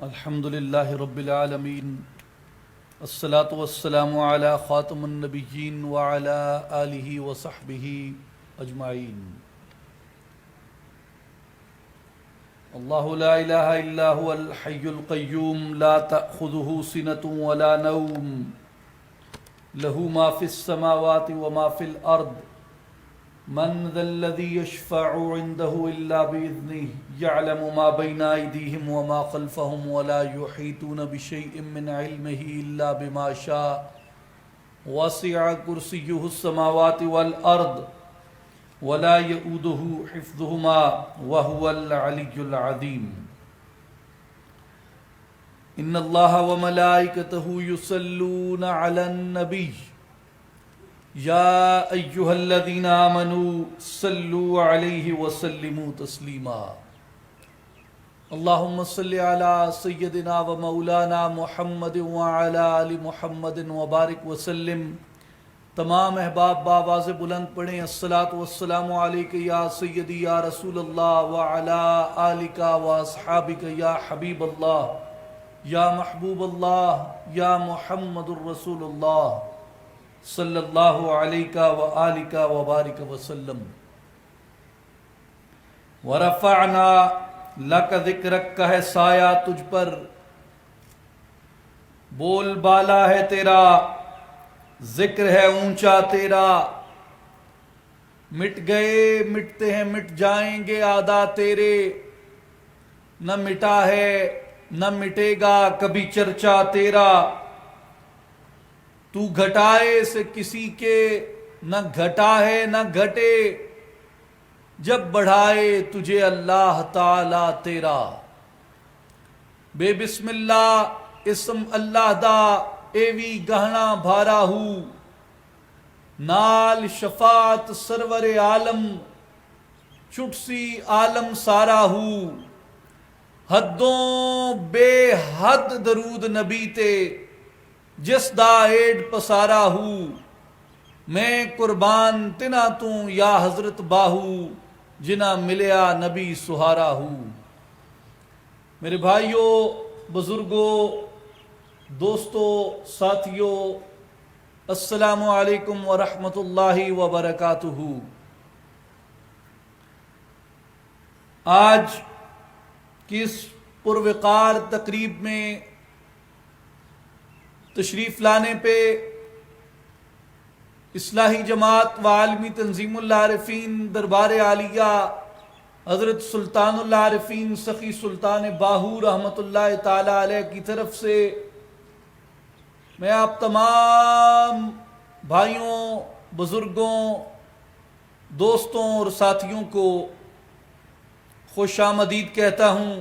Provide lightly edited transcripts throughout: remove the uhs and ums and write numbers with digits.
الحمد للہ رب العالمین، الصلاة والسلام علی خاتم النبیین وعلی آلہ وصحبہ اجمعین۔ اللہ لا الہ الا هو الحی القیوم لا تأخذہ سنة ولا نوم لہ ما فی السماوات وما فی الارض من ذا الذی یشفع عنده الا بإذنہ یعلم ما بین ایدیہم وما خلفہم ولا یحیطون بشیء من علمہ الا بما شاء وسع کرسیہ السماوات والارض ولا یؤودہ حفظہما وہو العلی العظیم۔ ان اللہ وملائکتہ یصلون علی النبی یا ایہا الذین آمنوا صلوا علیہ وسلموا تسلیما۔ اللہم صلی علی سیدنا و مولانا محمد وعلی آل محمد وبارک وسلم۔ تمام احباب بآواز بلند پڑھیں الصلاۃ والسلام علیک یا سیدی یا رسول اللہ وعلی آلک و اصحابک یا حبیب اللہ یا محبوب اللہ یا محمد الرسول اللہ صلی اللہ علیہ وآلہ وبارک وسلم۔ ورفعنا لک ذکرک کا ہے سایہ تجھ پر، بول بالا ہے تیرا، ذکر ہے اونچا تیرا۔ مٹ گئے مٹتے ہیں مٹ جائیں گے آدا تیرے، نہ مٹا ہے نہ مٹے گا کبھی چرچا تیرا۔ تو گھٹائے سے کسی کے نہ گھٹا ہے نہ گھٹے، جب بڑھائے تجھے اللہ تعالی تیرا۔ بے بسم اللہ اسم اللہ دا ایوی گہنا بھارا ہو، نال شفاعت سرور عالم چھٹسی عالم سارا ہو۔ حدوں بے حد درود نبی تے جس دا ایڈ پسارا ہو، میں قربان تنا توں یا حضرت باہو جنا ملیا نبی سہارا ہو۔ میرے بھائیوں، بزرگوں، دوستوں، ساتھیوں، السلام علیکم ورحمۃ اللہ وبرکاتہ۔ آج کی اس پروقار تقریب میں تشریف لانے پہ اصلاحی جماعت و عالمی تنظیم العارفین دربار عالیہ حضرت سلطان العارفین سخی سلطان باہو رحمۃ اللہ تعالی علیہ کی طرف سے میں آپ تمام بھائیوں، بزرگوں، دوستوں اور ساتھیوں کو خوش آمدید کہتا ہوں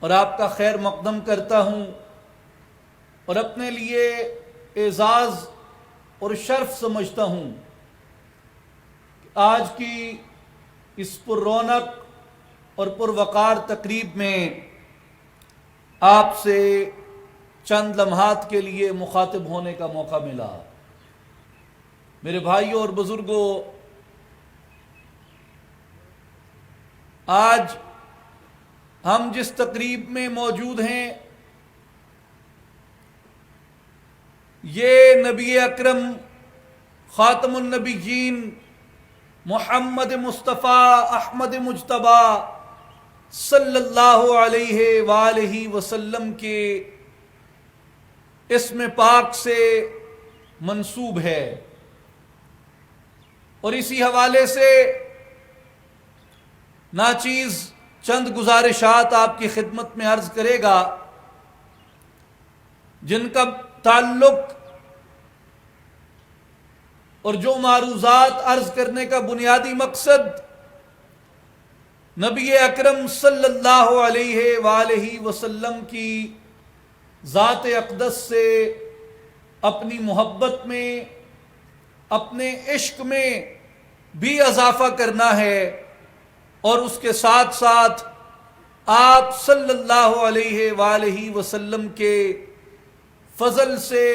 اور آپ کا خیر مقدم کرتا ہوں، اور اپنے لیے اعزاز اور شرف سمجھتا ہوں کہ آج کی اس پر رونق اور پروقار تقریب میں آپ سے چند لمحات کے لیے مخاطب ہونے کا موقع ملا۔ میرے بھائیوں اور بزرگوں، آج ہم جس تقریب میں موجود ہیں یہ نبی اکرم خاتم النبیین محمد مصطفیٰ احمد مجتبیٰ صلی اللہ علیہ وآلہ وسلم کے اسم پاک سے منسوب ہے، اور اسی حوالے سے ناچیز چند گزارشات آپ کی خدمت میں عرض کرے گا، جن کا تعلق اور جو معروضات عرض کرنے کا بنیادی مقصد نبی اکرم صلی اللہ علیہ وآلہ وسلم کی ذات اقدس سے اپنی محبت میں، اپنے عشق میں بھی اضافہ کرنا ہے، اور اس کے ساتھ ساتھ آپ صلی اللہ علیہ وآلہ وسلم کے فضل سے،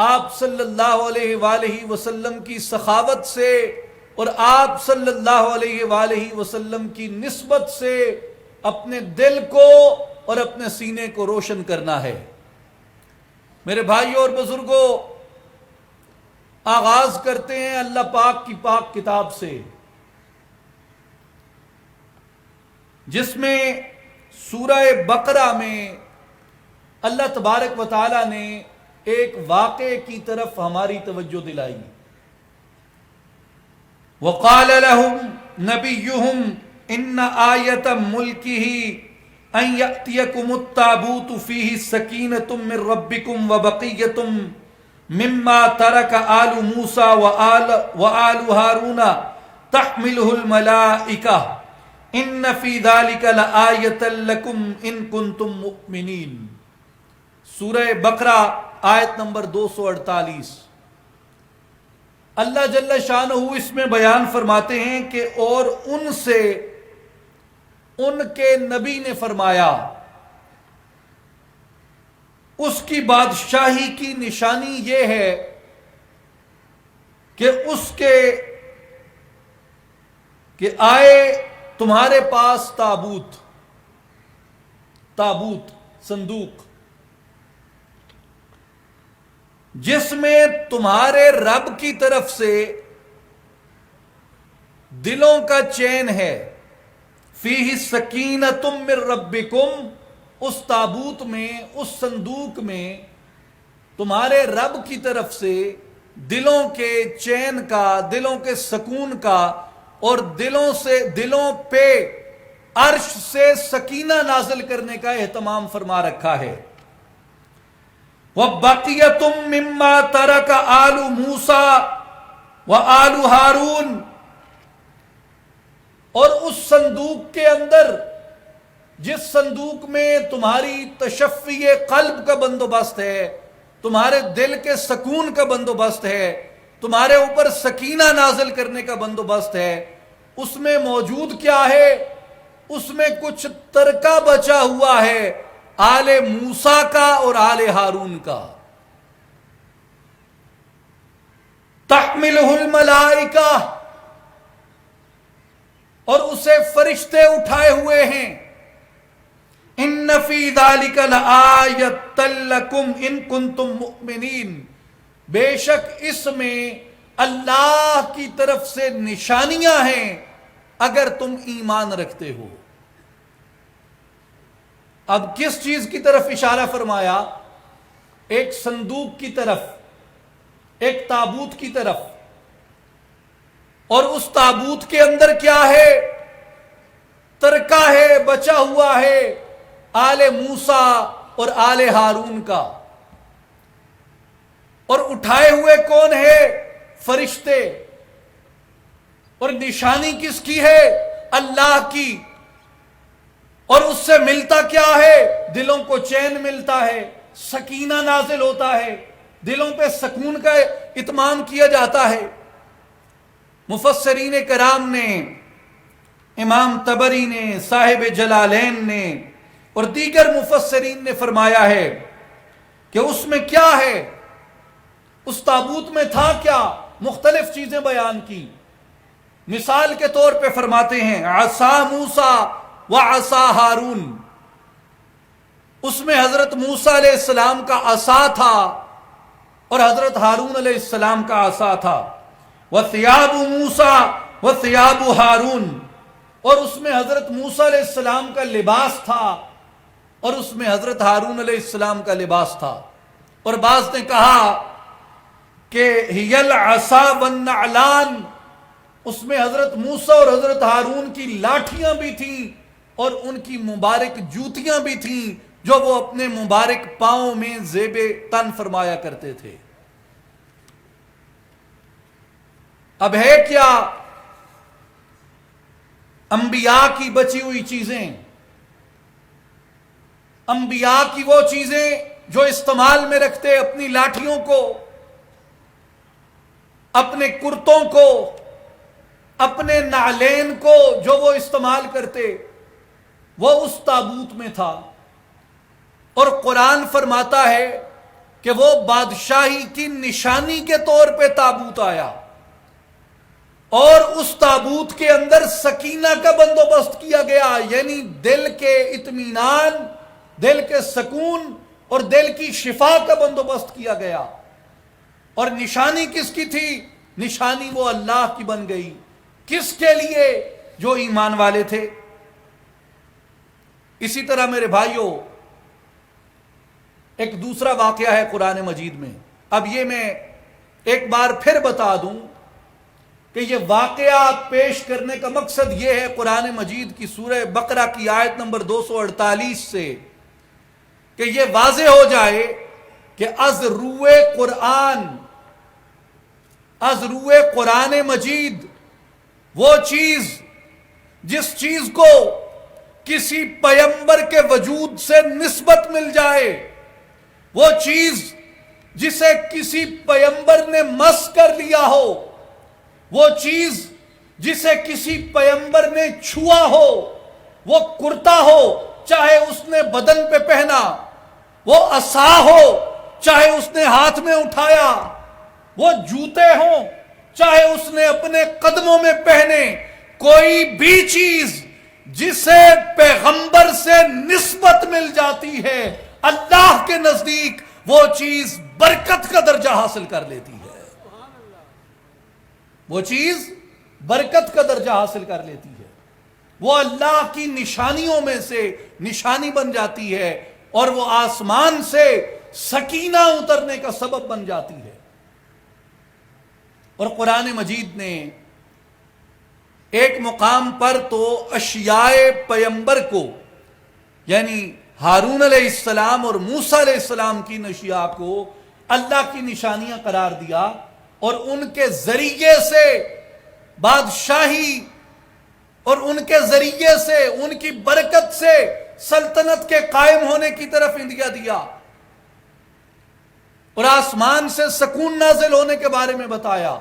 آپ صلی اللہ علیہ وآلہ وسلم کی سخاوت سے، اور آپ صلی اللہ علیہ وآلہ وسلم کی نسبت سے اپنے دل کو اور اپنے سینے کو روشن کرنا ہے۔ میرے بھائیوں اور بزرگوں، آغاز کرتے ہیں اللہ پاک کی پاک کتاب سے، جس میں سورہ بقرہ میں اللہ تبارک و تعالی نے ایک واقعے کی طرف ہماری توجہ دلائی۔ وَقَالَ لَهُمْ نَبِيُّهُمْ إِنَّ آيَةَ مُلْكِهِ أَنْ يَأْتِيَكُمُ التَّابُوتُ فِيهِ سَكِينَةٌ مِّن رَّبِّكُمْ وَبَقِيَّةٌ مِّمَّا تَرَكَ آلُ مُوسَىٰ وَآلُ هَارُونَ تَحْمِلُهُ الْمَلَائِكَةُ إِنَّ فِي ذَلِكَ لَآيَةً لَّكُمْ إِن كُنتُم مُّؤْمِنِينَ۔ سورہ بقرہ آیت نمبر 248۔ اللہ جل شانہ اس میں بیان فرماتے ہیں کہ اور ان سے ان کے نبی نے فرمایا، اس کی بادشاہی کی نشانی یہ ہے کہ اس کے کہ آئے تمہارے پاس تابوت صندوق، جس میں تمہارے رب کی طرف سے دلوں کا چین ہے۔ فیہ سکینۃ من ربکم، اس تابوت میں، اس صندوق میں تمہارے رب کی طرف سے دلوں کے چین کا، دلوں کے سکون کا، اور دلوں پہ عرش سے سکینہ نازل کرنے کا اہتمام فرما رکھا ہے۔ وَبَقِيَّةٌ مِّمَّا تَرَكَ آلُ مُوسَىٰ وَآلُ ہارون، اور اس صندوق کے اندر، جس صندوق میں تمہاری تشفی قلب کا بندوبست ہے، تمہارے دل کے سکون کا بندوبست ہے، تمہارے اوپر سکینہ نازل کرنے کا بندوبست ہے، اس میں موجود کیا ہے؟ اس میں کچھ ترکہ بچا ہوا ہے آل موسیٰ کا اور آل ہارون کا۔ تحملہ الملائکہ، اور اسے فرشتے اٹھائے ہوئے ہیں۔ ان فی ذلک لآیۃ لکم ان کنتم مؤمنین، بے شک اس میں اللہ کی طرف سے نشانیاں ہیں اگر تم ایمان رکھتے ہو۔ اب کس چیز کی طرف اشارہ فرمایا؟ ایک صندوق کی طرف، ایک تابوت کی طرف، اور اس تابوت کے اندر کیا ہے؟ ترکہ ہے، بچا ہوا ہے آل موسیٰ اور آل ہارون کا، اور اٹھائے ہوئے کون ہے؟ فرشتے۔ اور نشانی کس کی ہے؟ اللہ کی۔ اور اس سے ملتا کیا ہے؟ دلوں کو چین ملتا ہے، سکینہ نازل ہوتا ہے، دلوں پہ سکون کا اطمینان کیا جاتا ہے۔ مفسرین کرام نے، امام طبری نے، صاحب جلالین نے اور دیگر مفسرین نے فرمایا ہے کہ اس میں کیا ہے، اس تابوت میں تھا کیا؟ مختلف چیزیں بیان کی۔ مثال کے طور پہ فرماتے ہیں عصا موسیٰ وعصا ہارون، اس میں حضرت موسیٰ علیہ السلام کا عصا تھا اور حضرت ہارون علیہ السلام کا عصا تھا۔ وثیاب موسیٰ وثیاب ہارون، اور اس میں حضرت موسیٰ علیہ السلام کا لباس تھا اور اس میں حضرت ہارون علیہ السلام کا لباس تھا۔ اور بعض نے کہا کہ ہی العصا والنعلان، اس میں حضرت موسیٰ اور حضرت ہارون کی لاٹھیاں بھی تھیں اور ان کی مبارک جوتیاں بھی تھیں جو وہ اپنے مبارک پاؤں میں زیب تن فرمایا کرتے تھے۔ اب ہے کیا؟ انبیاء کی بچی ہوئی چیزیں، انبیاء کی وہ چیزیں جو استعمال میں رکھتے، اپنی لاٹھیوں کو، اپنے کرتوں کو، اپنے نعلین کو جو وہ استعمال کرتے، وہ اس تابوت میں تھا۔ اور قرآن فرماتا ہے کہ وہ بادشاہی کی نشانی کے طور پہ تابوت آیا، اور اس تابوت کے اندر سکینہ کا بندوبست کیا گیا، یعنی دل کے اطمینان دل کے سکون اور دل کی شفا کا بندوبست کیا گیا. اور نشانی کس کی تھی؟ نشانی وہ اللہ کی بن گئی. کس کے لیے؟ جو ایمان والے تھے. اسی طرح میرے بھائیوں ایک دوسرا واقعہ ہے قرآن مجید میں. اب یہ میں ایک بار پھر بتا دوں کہ یہ واقعات پیش کرنے کا مقصد یہ ہے قرآن مجید کی سورہ بقرہ کی آیت نمبر 248 سے کہ یہ واضح ہو جائے کہ از روئے قرآن مجید وہ چیز جس چیز کو کسی پیمبر کے وجود سے نسبت مل جائے، وہ چیز جسے کسی پیمبر نے مس کر لیا ہو، وہ چیز جسے کسی پیمبر نے چھوا ہو، وہ کرتا ہو چاہے اس نے بدن پہ پہنا، وہ عصا ہو چاہے اس نے ہاتھ میں اٹھایا، وہ جوتے ہوں چاہے اس نے اپنے قدموں میں پہنے، کوئی بھی چیز جسے پیغمبر سے نسبت مل جاتی ہے اللہ کے نزدیک وہ چیز برکت کا درجہ حاصل کر لیتی ہے. وہ چیز برکت کا درجہ حاصل کر لیتی ہے. وہ اللہ کی نشانیوں میں سے نشانی بن جاتی ہے اور وہ آسمان سے سکینہ اترنے کا سبب بن جاتی ہے. اور قرآن مجید نے ایک مقام پر تو اشیاء پیمبر کو یعنی ہارون علیہ السلام اور موسیٰ علیہ السلام کی اشیاء کو اللہ کی نشانیاں قرار دیا اور ان کے ذریعے سے بادشاہی اور ان کے ذریعے سے ان کی برکت سے سلطنت کے قائم ہونے کی طرف اندیا دیا اور آسمان سے سکون نازل ہونے کے بارے میں بتایا.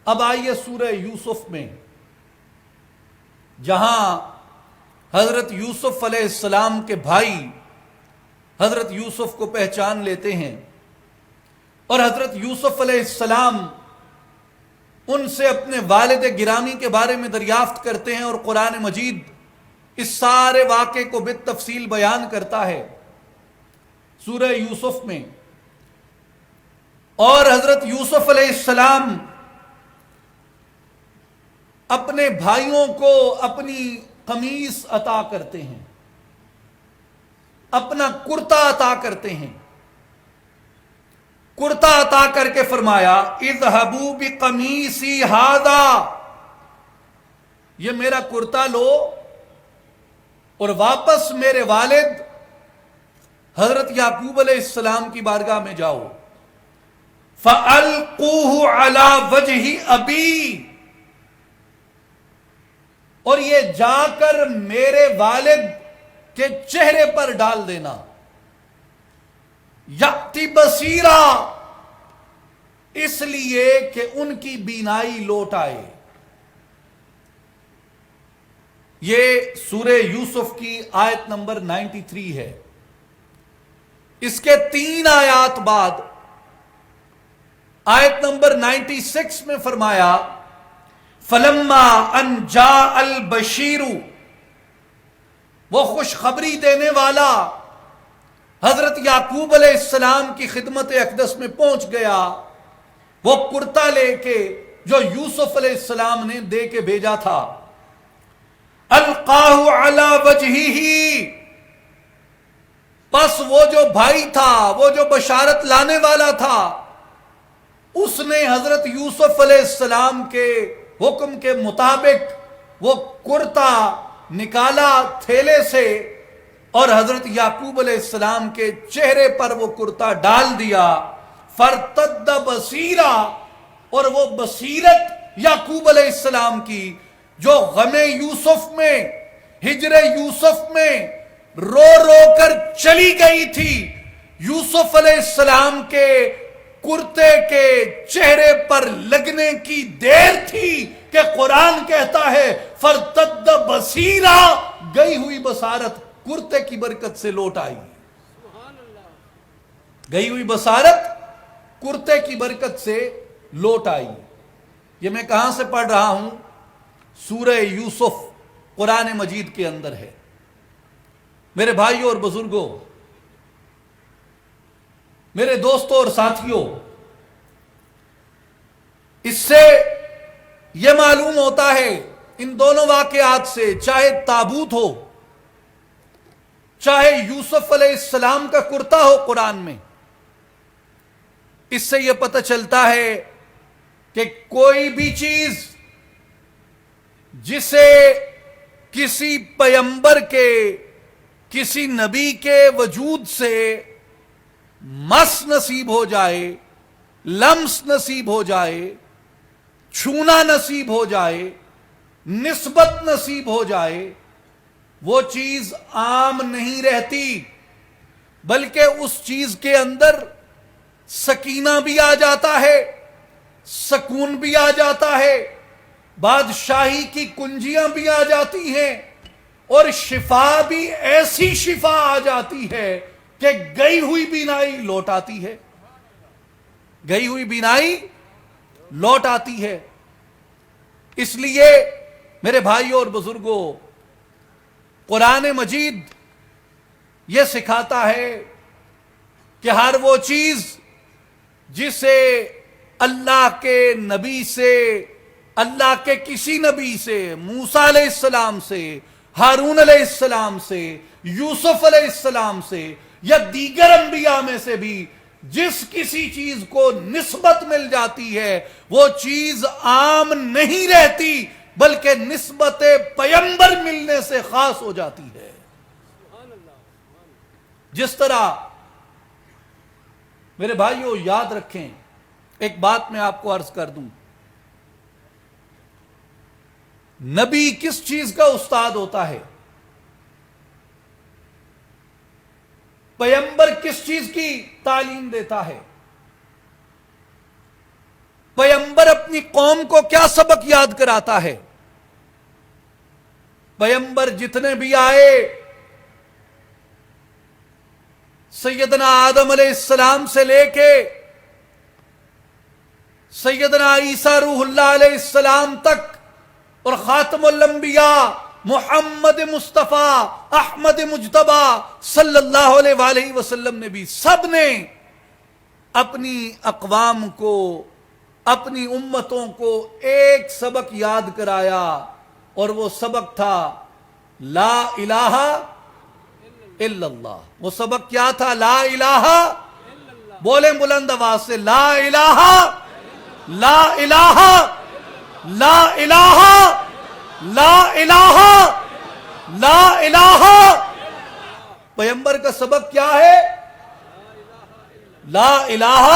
اب آئیے سورہ یوسف میں جہاں حضرت یوسف علیہ السلام کے بھائی حضرت یوسف کو پہچان لیتے ہیں اور حضرت یوسف علیہ السلام ان سے اپنے والد گرامی کے بارے میں دریافت کرتے ہیں اور قرآن مجید اس سارے واقعے کو بالتفصیل بیان کرتا ہے سورہ یوسف میں. اور حضرت یوسف علیہ السلام اپنے بھائیوں کو اپنی قمیص عطا کرتے ہیں، اپنا کرتا عطا کرتے ہیں. کرتا عطا کر کے فرمایا اذهبوا بقمیصی ھذا، یہ میرا کرتا لو اور واپس میرے والد حضرت یعقوب علیہ السلام کی بارگاہ میں جاؤ. فَأَلْقُوهُ عَلَى وَجْهِ أَبِي، اور یہ جا کر میرے والد کے چہرے پر ڈال دینا. یأتی بصیرا، اس لیے کہ ان کی بینائی لوٹ آئے. یہ سورہ یوسف کی آیت نمبر 93 ہے. اس کے 3 آیات بعد آیت نمبر 96 میں فرمایا فلما ان جاء البشیر، وہ خوشخبری دینے والا حضرت یعقوب علیہ السلام کی خدمت اقدس میں پہنچ گیا، وہ کرتا لے کے جو یوسف علیہ السلام نے دے کے بھیجا تھا. القاہ علی وجہہ، پس وہ جو بھائی تھا، وہ جو بشارت لانے والا تھا، اس نے حضرت یوسف علیہ السلام کے حکم کے مطابق وہ کرتا نکالا تھیلے سے اور حضرت یعقوب علیہ السلام کے چہرے پر وہ کرتا ڈال دیا. فرتد بصیرا، اور وہ بصیرت یعقوب علیہ السلام کی جو غم یوسف میں، ہجر یوسف میں رو رو کر چلی گئی تھی، یوسف علیہ السلام کے کرتے کے چہرے پر لگنے کی دیر تھی کہ قرآن کہتا ہے فرتد بصیرا، گئی ہوئی بصارت کرتے کی برکت سے لوٹ آئی. گئی ہوئی بصارت کرتے کی برکت سے لوٹ آئی. یہ میں کہاں سے پڑھ رہا ہوں؟ سورہ یوسف قرآن مجید کے اندر ہے. میرے بھائیوں اور بزرگوں، میرے دوستوں اور ساتھیوں، اس سے یہ معلوم ہوتا ہے ان دونوں واقعات سے، چاہے تابوت ہو، چاہے یوسف علیہ السلام کا کرتا ہو قرآن میں، اس سے یہ پتہ چلتا ہے کہ کوئی بھی چیز جسے کسی پیغمبر کے، کسی نبی کے وجود سے مس نصیب ہو جائے، لمس نصیب ہو جائے، چھونا نصیب ہو جائے، نسبت نصیب ہو جائے، وہ چیز عام نہیں رہتی، بلکہ اس چیز کے اندر سکینہ بھی آ جاتا ہے، سکون بھی آ جاتا ہے، بادشاہی کی کنجیاں بھی آ جاتی ہیں، اور شفا بھی ایسی شفا آ جاتی ہے کہ گئی ہوئی بینائی لوٹ آتی ہے، گئی ہوئی بینائی لوٹ آتی ہے۔ اس لیے میرے بھائیوں اور بزرگوں، قرآن مجید یہ سکھاتا ہے کہ ہر وہ چیز جسے اللہ کے نبی سے، اللہ کے کسی نبی سے، موسیٰ علیہ السلام سے، ہارون علیہ السلام سے، یوسف علیہ السلام سے، یا دیگر انبیاء میں سے بھی جس کسی چیز کو نسبت مل جاتی ہے، وہ چیز عام نہیں رہتی، بلکہ نسبت پیغمبر ملنے سے خاص ہو جاتی ہے۔ جس طرح میرے بھائیوں یاد رکھیں، ایک بات میں آپ کو عرض کر دوں، نبی کس چیز کا استاد ہوتا ہے؟ پیغمبر کس چیز کی تعلیم دیتا ہے؟ پیغمبر اپنی قوم کو کیا سبق یاد کراتا ہے؟ پیغمبر جتنے بھی آئے، سیدنا آدم علیہ السلام سے لے کے سیدنا عیسیٰ روح اللہ علیہ السلام تک، اور خاتم الانبیاء محمد مصطفیٰ احمد مجتبی صلی اللہ علیہ وآلہ وسلم نے بھی، سب نے اپنی اقوام کو، اپنی امتوں کو ایک سبق یاد کرایا، اور وہ سبق تھا لا الہ الا اللہ۔ وہ سبق کیا تھا؟ لا الہ، بولیں بلند آواز سے، لا الہ، لا الہ، لا الہ، لا الہ، لا الہ۔ پیغمبر کا سبق کیا ہے؟ لا الہ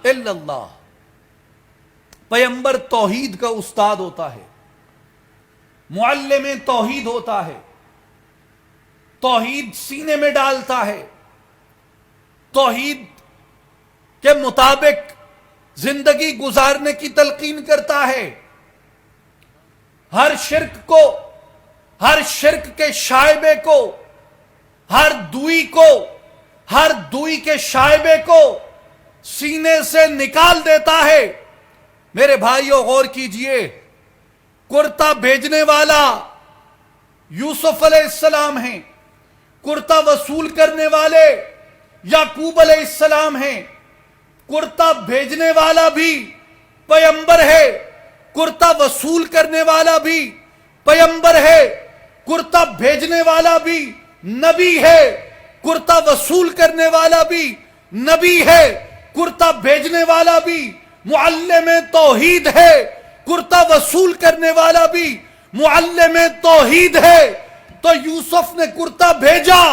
الا اللہ۔ پیغمبر توحید کا استاد ہوتا ہے، معلم توحید ہوتا ہے، توحید سینے میں ڈالتا ہے، توحید کے مطابق زندگی گزارنے کی تلقین کرتا ہے، ہر شرک کو، ہر شرک کے شائبے کو، ہر دوئی کو، ہر دوئی کے شائبے کو سینے سے نکال دیتا ہے۔ میرے بھائیوں غور کیجئے، کرتا بھیجنے والا یوسف علیہ السلام ہیں، کرتا وصول کرنے والے یعقوب علیہ السلام ہیں، کرتا بھیجنے والا بھی پیغمبر ہے، کرتا وصول کرنے والا بھی پیغمبر ہے، کرتا بھیجنے والا بھی نبی ہے، کرتا وصول کرنے والا بھی نبی ہے، کرتا بھیجنے والا بھی معلم توحید ہے، کرتا وصول کرنے والا بھی معلم توحید ہے۔ تو یوسف نے کرتا بھیجا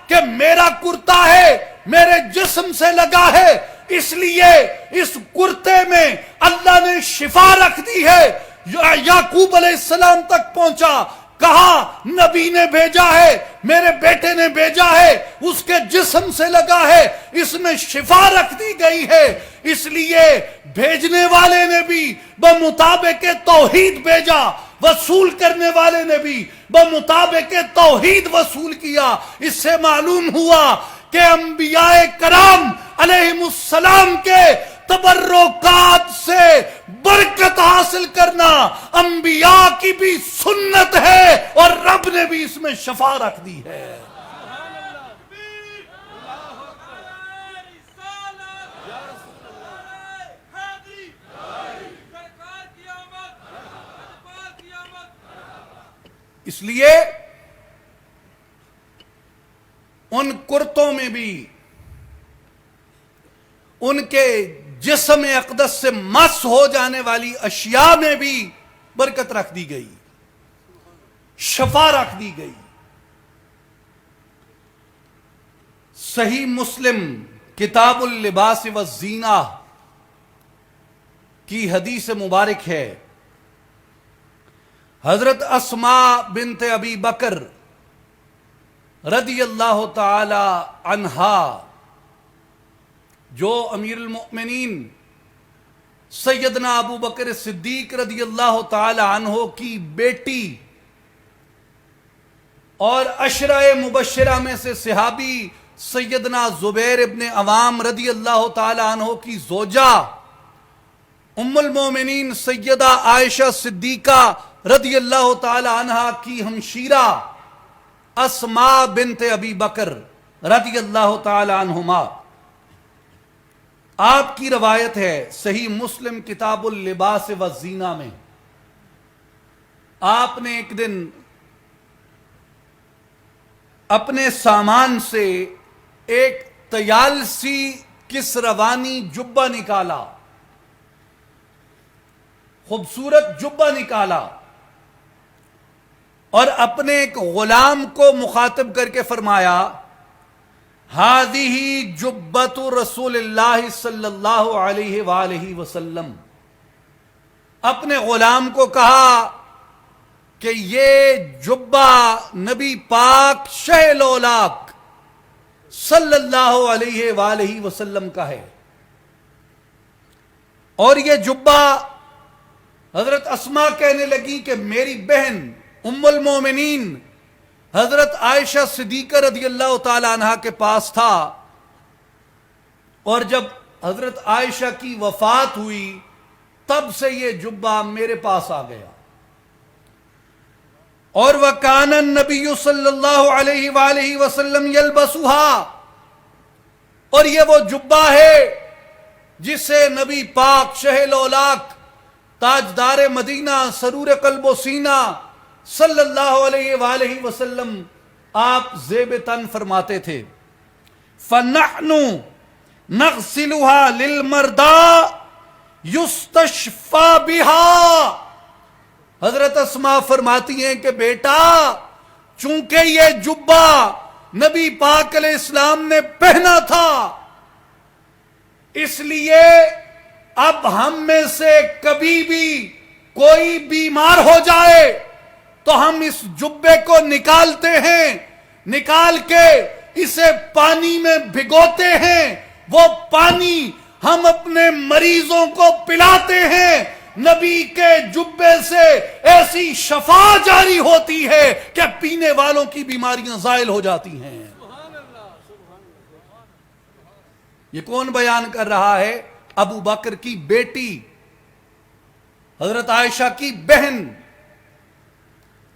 کہ میرا کرتا ہے، میرے جسم سے لگا ہے، اس لیے اس کرتے میں اللہ نے شفا رکھ دی ہے۔ یعقوب علیہ السلام تک پہنچا، کہا نبی نے بھیجا ہے، میرے بیٹے نے بھیجا ہے، اس کے جسم سے لگا ہے، اس میں شفا رکھ دی گئی ہے۔ اس لیے بھیجنے والے نے بھی بمطابق توحید بھیجا، وصول کرنے والے نے بھی بمطابق توحید وصول کیا۔ اس سے معلوم ہوا کہ انبیاء کرام علیہم السلام کے تبرکات سے برکت حاصل کرنا انبیاء کی بھی سنت ہے، اور رب نے بھی اس میں شفا رکھ دی ہے۔ اس لیے ان کرتوں میں بھی ان کے جسم اقدس سے مس ہو جانے والی اشیاء میں بھی برکت رکھ دی گئی، شفا رکھ دی گئی۔ صحیح مسلم کتاب اللباس والزینہ کی حدیث مبارک ہے، حضرت اسماء بنت ابی بکر رضی اللہ تعالی عنہا، جو امیر المؤمنین سیدنا ابو بکر صدیق رضی اللہ تعالی عنہ کی بیٹی اور عشرہ مبشرہ میں سے صحابی سیدنا زبیر ابن عوام رضی اللہ تعالی عنہ کی زوجہ ام المومنین سیدہ عائشہ صدیقہ رضی اللہ تعالی عنہ کی ہمشیرہ اسماء بنت ابی بکر رضی اللہ تعالی عنہما، آپ کی روایت ہے صحیح مسلم کتاب اللباس والزینہ میں، آپ نے ایک دن اپنے سامان سے ایک طیالسی کسروانی جبہ نکالا، خوبصورت جبہ نکالا، اور اپنے ایک غلام کو مخاطب کر کے فرمایا ہذہ جبۃ رسول اللہ صلی اللہ علیہ وآلہ وسلم۔ اپنے غلام کو کہا کہ یہ جبہ نبی پاک شہ لولاک صلی اللہ علیہ وآلہ وسلم کا ہے، اور یہ جبہ حضرت اسماء کہنے لگی کہ میری بہن ام المومنین حضرت عائشہ صدیقہ رضی اللہ تعالی عنہ کے پاس تھا، اور جب حضرت عائشہ کی وفات ہوئی تب سے یہ جبہ میرے پاس آ گیا، اور وَكَانَ النَّبِيُّ صلی اللہ علیہ وآلہ وسلم يَلْبَسُهَا، اور یہ وہ جبہ ہے جسے نبی پاک شہ لولاک تاجدار مدینہ سرور قلب و سینہ صلی اللہ علیہ وآلہ وسلم آپ زیب تن فرماتے تھے۔ فَنَحْنُ نَغْسِلُهَا لِلْمَرْضَى يُسْتَشْفَى بِهَا، حضرت اسماء فرماتی ہیں کہ بیٹا چونکہ یہ جبہ نبی پاک علیہ السلام نے پہنا تھا، اس لیے اب ہم میں سے کبھی بھی کوئی بیمار ہو جائے تو ہم اس جبے کو نکالتے ہیں، نکال کے اسے پانی میں بھگوتے ہیں، وہ پانی ہم اپنے مریضوں کو پلاتے ہیں، نبی کے جبے سے ایسی شفا جاری ہوتی ہے کہ پینے والوں کی بیماریاں زائل ہو جاتی ہیں۔ یہ کون بیان کر رہا ہے؟ ابو بکر کی بیٹی حضرت عائشہ کی بہن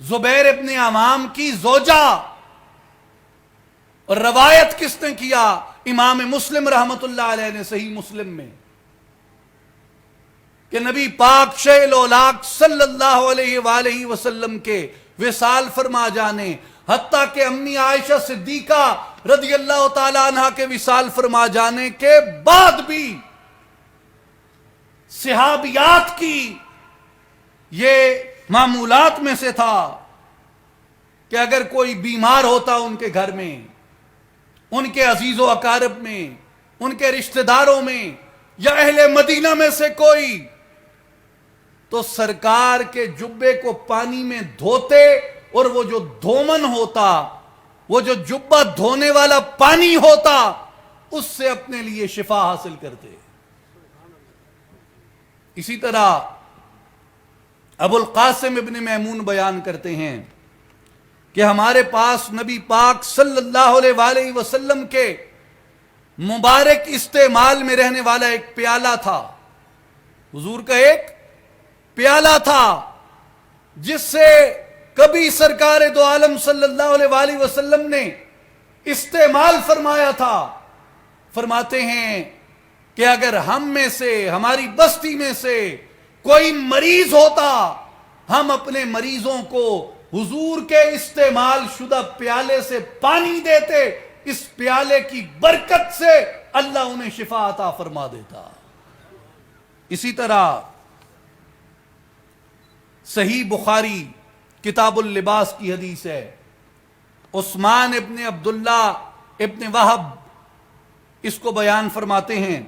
زبیر ابن عوام کی زوجہ، اور روایت کس نے کیا؟ امام مسلم رحمت اللہ علیہ نے صحیح مسلم میں، کہ نبی پاک شہ لولاک صلی اللہ علیہ وآلہ وسلم کے وصال فرما جانے، حتیٰ کہ امی عائشہ صدیقہ رضی اللہ تعالی عنہ کے وصال فرما جانے کے بعد بھی صحابیات کی یہ معمولات میں سے تھا کہ اگر کوئی بیمار ہوتا ان کے گھر میں، ان کے عزیز و اقارب میں، ان کے رشتہ داروں میں، یا اہل مدینہ میں سے کوئی، تو سرکار کے جبے کو پانی میں دھوتے، اور وہ جو دھومن ہوتا، وہ جو جبہ دھونے والا پانی ہوتا، اس سے اپنے لیے شفا حاصل کرتے۔ اسی طرح ابو القاسم ابن میمون بیان کرتے ہیں کہ ہمارے پاس نبی پاک صلی اللہ علیہ وآلہ وسلم کے مبارک استعمال میں رہنے والا ایک پیالہ تھا، حضور کا ایک پیالہ تھا جس سے کبھی سرکار دو عالم صلی اللہ علیہ وآلہ وسلم نے استعمال فرمایا تھا۔ فرماتے ہیں کہ اگر ہم میں سے، ہماری بستی میں سے کوئی مریض ہوتا، ہم اپنے مریضوں کو حضور کے استعمال شدہ پیالے سے پانی دیتے، اس پیالے کی برکت سے اللہ انہیں شفا عطا فرما دیتا۔ اسی طرح صحیح بخاری کتاب اللباس کی حدیث ہے، عثمان ابن عبداللہ ابن وہب اس کو بیان فرماتے ہیں،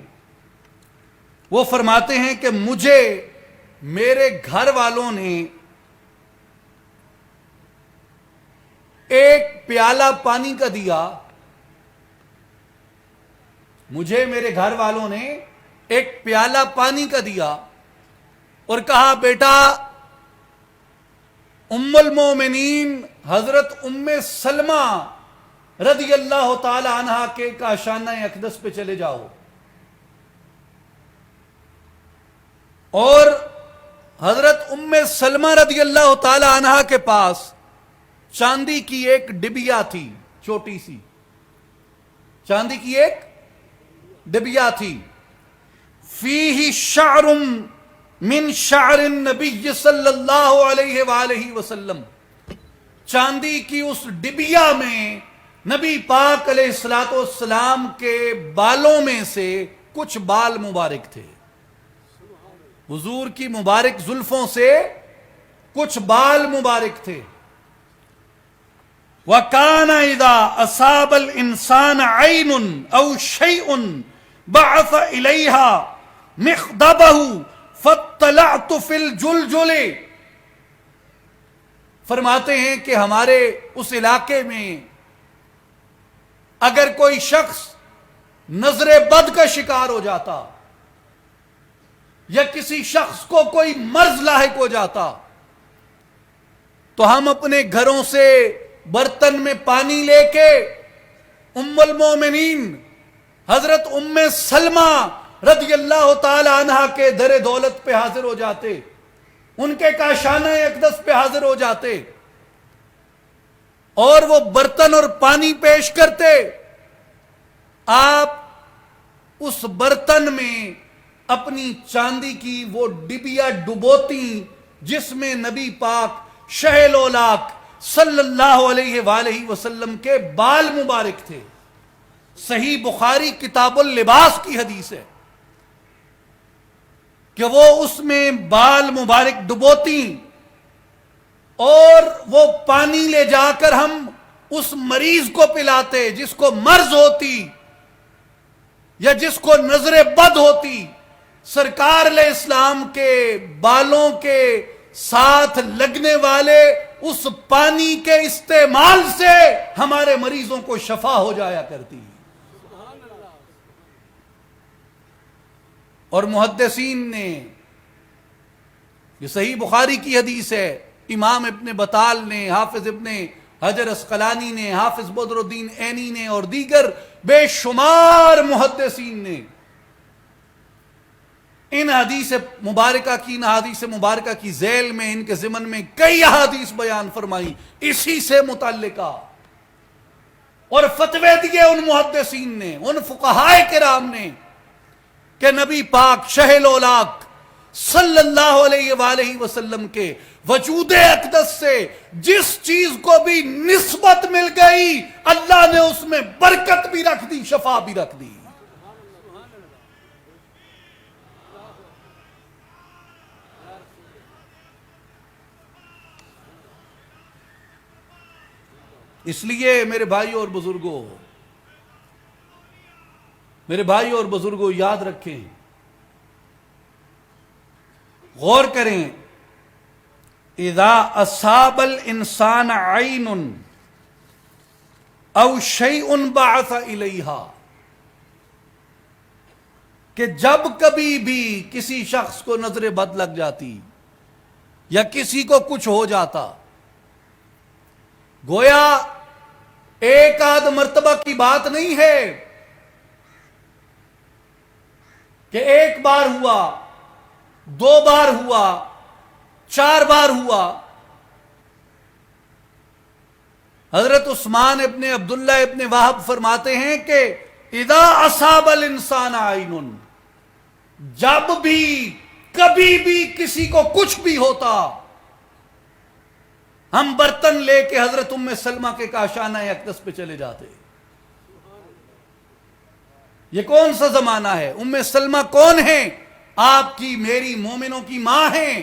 وہ فرماتے ہیں کہ مجھے میرے گھر والوں نے ایک پیالہ پانی کا دیا، مجھے میرے گھر والوں نے ایک پیالہ پانی کا دیا اور کہا بیٹا ام المومنین حضرت ام سلمہ رضی اللہ تعالی عنہا کے کاشانہ اقدس پہ چلے جاؤ اور حضرت ام سلمہ رضی اللہ تعالی عنہا کے پاس چاندی کی ایک ڈبیا تھی، چھوٹی سی چاندی کی ایک ڈبیا تھی، فیہ شعر من شعر النبی صلی اللہ علیہ وآلہ وسلم، چاندی کی اس ڈبیا میں نبی پاک علیہ السلام کے بالوں میں سے کچھ بال مبارک تھے، حضور کی مبارک زلفوں سے کچھ بال مبارک تھے۔ وَكَانَ إِذَا أَصَابَ الْإِنسَانَ عَيْنٌ أَوْ شَيْءٌ بَعَثَ إِلَيْهَا مِخْضَبَهُ فَاطَّلَعْتُ فِي الْجُلْجُلِ، فرماتے ہیں کہ ہمارے اس علاقے میں اگر کوئی شخص نظر بد کا شکار ہو جاتا یا کسی شخص کو کوئی مرض لاحق ہو جاتا تو ہم اپنے گھروں سے برتن میں پانی لے کے ام المومنین حضرت ام سلمہ رضی اللہ تعالی عنہا کے در دولت پہ حاضر ہو جاتے، ان کے کاشانہ اقدس پہ حاضر ہو جاتے اور وہ برتن اور پانی پیش کرتے، آپ اس برتن میں اپنی چاندی کی وہ ڈبیا ڈبوتی جس میں نبی پاک شہ لولاک صلی اللہ علیہ وآلہ وسلم کے بال مبارک تھے۔ صحیح بخاری کتاب اللباس کی حدیث ہے کہ وہ اس میں بال مبارک ڈبوتی اور وہ پانی لے جا کر ہم اس مریض کو پلاتے جس کو مرض ہوتی یا جس کو نظر بد ہوتی، سرکار علیہ السلام کے بالوں کے ساتھ لگنے والے اس پانی کے استعمال سے ہمارے مریضوں کو شفا ہو جایا کرتی۔ اور محدثین نے، یہ صحیح بخاری کی حدیث ہے، امام ابن بطال نے، حافظ ابن حجر اسقلانی نے، حافظ بدر الدین عینی نے اور دیگر بے شمار محدثین نے ان حدیث مبارکہ کی ذیل میں ان کے ضمن میں کئی احادیث بیان فرمائی اسی سے متعلقہ، اور فتوے دیے ان محدثین نے، ان فقہائے کرام نے کہ نبی پاک شہ لولاک صلی اللہ علیہ وآلہ وسلم کے وجود اقدس سے جس چیز کو بھی نسبت مل گئی اللہ نے اس میں برکت بھی رکھ دی، شفا بھی رکھ دی۔ اس لیے میرے بھائیوں اور بزرگوں یاد رکھیں، غور کریں، اذا اصاب الانسان عین او شیء بعث الیہا، کہ جب کبھی بھی کسی شخص کو نظر بد لگ جاتی یا کسی کو کچھ ہو جاتا، گویا ایک آدھ مرتبہ کی بات نہیں ہے کہ ایک بار ہوا، دو بار ہوا، چار بار ہوا۔ حضرت عثمان ابن عبداللہ ابن وہب فرماتے ہیں کہ اذا اصاب الانسان عین، جب بھی کبھی بھی کسی کو کچھ بھی ہوتا ہم برتن لے کے حضرت ام سلمہ کے کاشانہ اقدس پہ چلے جاتے. یہ کون سا زمانہ ہے؟ ام سلمہ کون ہیں؟ آپ کی میری مومنوں کی ماں ہیں.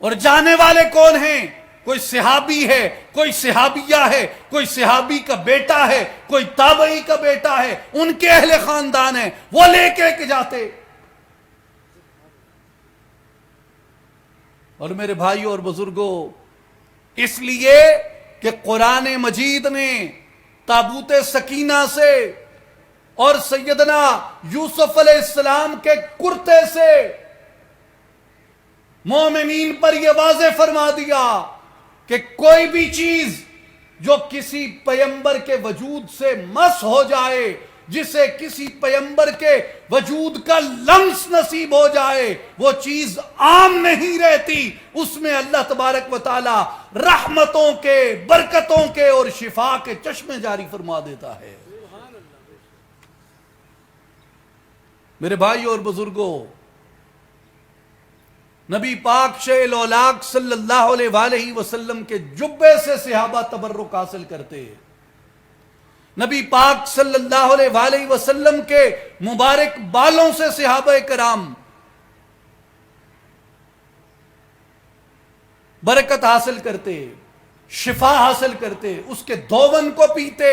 اور جانے والے کون ہیں؟ کوئی صحابی ہے، کوئی صحابیہ ہے، کوئی صحابی کا بیٹا ہے، کوئی تابعی کا بیٹا ہے، ان کے اہل خاندان ہیں، وہ لے کے جاتے. اور میرے بھائیوں اور بزرگوں، اس لیے کہ قرآن مجید نے تابوت سکینہ سے اور سیدنا یوسف علیہ السلام کے کرتے سے مومنین پر یہ واضح فرما دیا کہ کوئی بھی چیز جو کسی پیمبر کے وجود سے مس ہو جائے، جسے کسی پیمبر کے وجود کا لمس نصیب ہو جائے، وہ چیز عام نہیں رہتی. اس میں اللہ تبارک و تعالی رحمتوں کے، برکتوں کے اور شفا کے چشمے جاری فرما دیتا ہے. میرے بھائیوں اور بزرگوں، نبی پاک شیخ الاولاق صلی اللہ علیہ وآلہ وسلم کے جبے سے صحابہ تبرک حاصل کرتے. نبی پاک صلی اللہ علیہ وآلہ وسلم کے مبارک بالوں سے صحابہ کرام برکت حاصل کرتے، شفا حاصل کرتے، اس کے دھون کو پیتے.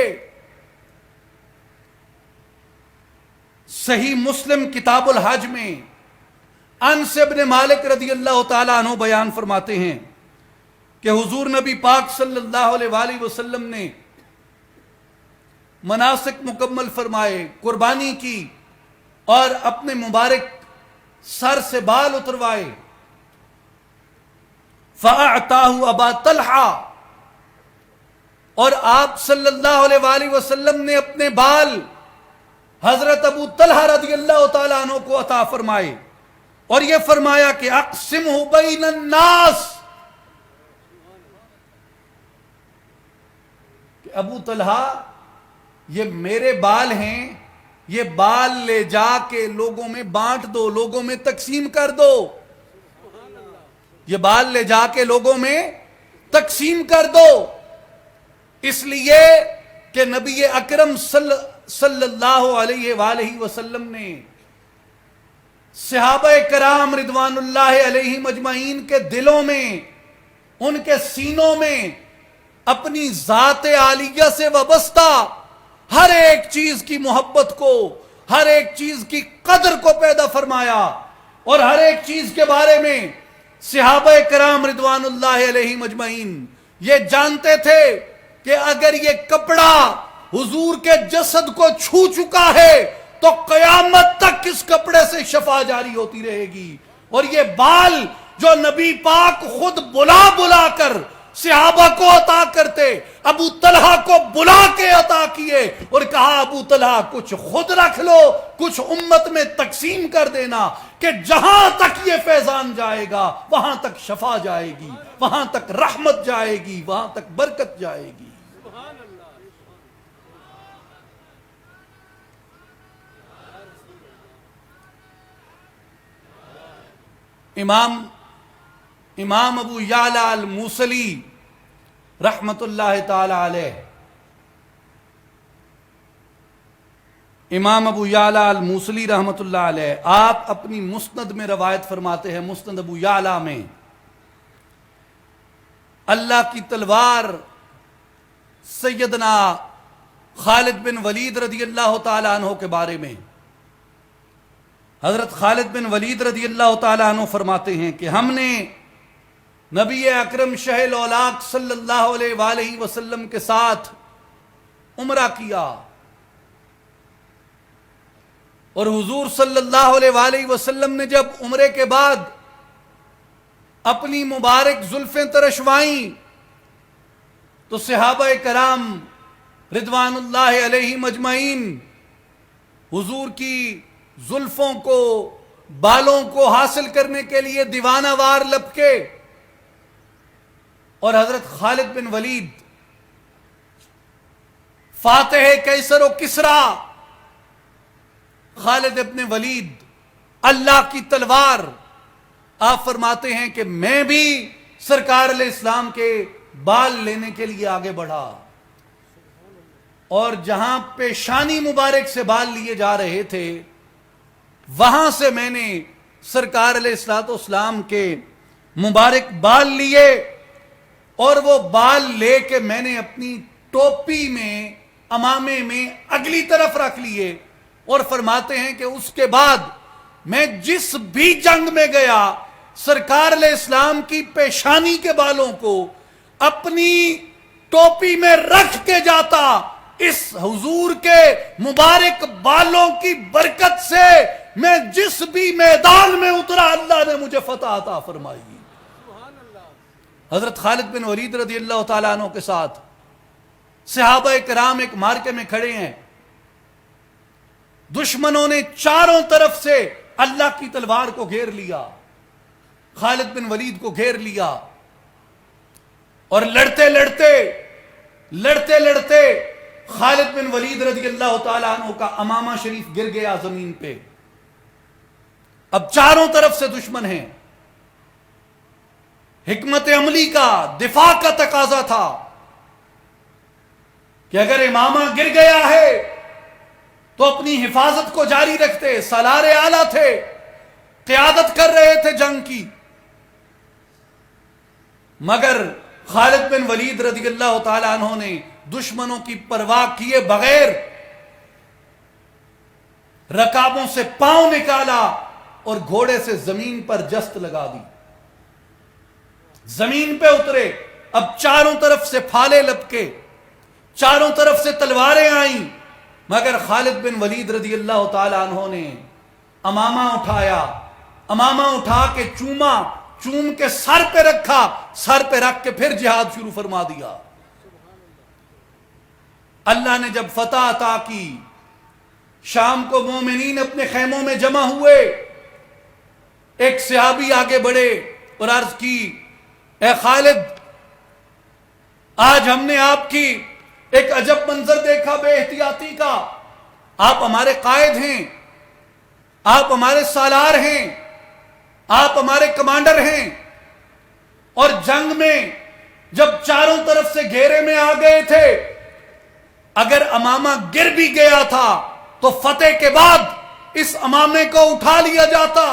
صحیح مسلم کتاب الحج میں انس ابن مالک رضی اللہ تعالیٰ عنہ بیان فرماتے ہیں کہ حضور نبی پاک صلی اللہ علیہ وآلہ وسلم نے مناسک مکمل فرمائے، قربانی کی اور اپنے مبارک سر سے بال اتروائے. فَأَعْتَاهُ أَبَا طَلْحَةَ، اور آپ صلی اللہ علیہ وآلہ وسلم نے اپنے بال حضرت ابو طلحہ رضی اللہ تعالیٰ عنہ کو عطا فرمائے اور یہ فرمایا کہ اقسمہ بین الناس، کہ ابو طلحہ یہ میرے بال ہیں، یہ بال لے جا کے لوگوں میں بانٹ دو، لوگوں میں تقسیم کر دو. یہ بال لے جا کے لوگوں میں تقسیم کر دو. اس لیے کہ نبی اکرم صلی اللہ علیہ وآلہ وسلم نے صحابہ کرام رضوان اللہ علیہ مجمعین کے دلوں میں، ان کے سینوں میں اپنی ذات عالیہ سے وابستہ ہر ایک چیز کی محبت کو، ہر ایک چیز کی قدر کو پیدا فرمایا. اور ہر ایک چیز کے بارے میں صحابہ کرام رضوان اللہ علیہ مجمعین یہ جانتے تھے کہ اگر یہ کپڑا حضور کے جسد کو چھو چکا ہے تو قیامت تک اس کپڑے سے شفا جاری ہوتی رہے گی. اور یہ بال جو نبی پاک خود بلا بلا کر صحابہ کو عطا کرتے، ابو طلحہ کو بلا کے عطا کیے اور کہا ابو طلحہ کچھ خود رکھ لو، کچھ امت میں تقسیم کر دینا، کہ جہاں تک یہ فیضان جائے گا وہاں تک شفا جائے گی، وہاں تک رحمت جائے گی، وہاں تک برکت جائے گی. امام ابو یعلا الموصلی رحمت اللہ تعالی علیہ، امام ابو یعلا الموصلی رحمت اللہ علیہ، آپ اپنی مسند میں روایت فرماتے ہیں، مسند ابو یعلا میں، اللہ کی تلوار سیدنا خالد بن ولید رضی اللہ تعالی عنہ کے بارے میں. حضرت خالد بن ولید رضی اللہ تعالیٰ عنہ فرماتے ہیں کہ ہم نے نبی اکرم شیخ الاولاق صلی اللہ علیہ وآلہ وسلم کے ساتھ عمرہ کیا، اور حضور صلی اللہ علیہ وآلہ وسلم نے جب عمرے کے بعد اپنی مبارک زلفیں ترشوائیں تو صحابہ کرام رضوان اللہ علیہ مجمعین حضور کی زلفوں کو، بالوں کو حاصل کرنے کے لیے دیوانہ وار لپکے. اور حضرت خالد بن ولید فاتح قیصر و کسرا، خالد ابن ولید اللہ کی تلوار، آپ فرماتے ہیں کہ میں بھی سرکار علیہ السلام کے بال لینے کے لیے آگے بڑھا، اور جہاں پیشانی مبارک سے بال لیے جا رہے تھے وہاں سے میں نے سرکار علیہ السلام کے مبارک بال لیے، اور وہ بال لے کے میں نے اپنی ٹوپی میں، امامے میں اگلی طرف رکھ لیے، اور فرماتے ہیں کہ اس کے بعد میں جس بھی جنگ میں گیا سرکار علیہ السلام کی پیشانی کے بالوں کو اپنی ٹوپی میں رکھ کے جاتا۔ اس حضور کے مبارک بالوں کی برکت سے میں جس بھی میدان میں اترا اللہ نے مجھے فتح عطا فرمائی۔ حضرت خالد بن ولید رضی اللہ تعالیٰ عنہ کے ساتھ صحابہ کرام ایک مارکے میں کھڑے ہیں، دشمنوں نے چاروں طرف سے اللہ کی تلوار کو گھیر لیا، خالد بن ولید کو گھیر لیا، اور لڑتے لڑتے خالد بن ولید رضی اللہ تعالیٰ عنہ کا امامہ شریف گر گیا زمین پہ۔ اب چاروں طرف سے دشمن ہیں، حکمت عملی کا، دفاع کا تقاضا تھا کہ اگر امامہ گر گیا ہے تو اپنی حفاظت کو جاری رکھتے، سالار اعلیٰ تھے، قیادت کر رہے تھے جنگ کی، مگر خالد بن ولید رضی اللہ تعالیٰ عنہ نے دشمنوں کی پرواہ کیے بغیر رکابوں سے پاؤں نکالا اور گھوڑے سے زمین پر جست لگا دی، زمین پہ اترے۔ اب چاروں طرف سے پھالے لپکے، چاروں طرف سے تلواریں آئیں، مگر خالد بن ولید رضی اللہ تعالیٰ عنہ نے امامہ اٹھایا، امامہ اٹھا کے چوم کے سر پہ رکھا، سر پہ رکھ کے پھر جہاد شروع فرما دیا۔ اللہ نے جب فتح عطا کی، شام کو مومنین اپنے خیموں میں جمع ہوئے، ایک صحابی آگے بڑھے اور عرض کی، اے خالد، آج ہم نے آپ کی ایک عجب منظر دیکھا بے احتیاطی کا، آپ ہمارے قائد ہیں، آپ ہمارے سالار ہیں، آپ ہمارے کمانڈر ہیں، اور جنگ میں جب چاروں طرف سے گھیرے میں آ گئے تھے، اگر امامہ گر بھی گیا تھا تو فتح کے بعد اس امامے کو اٹھا لیا جاتا،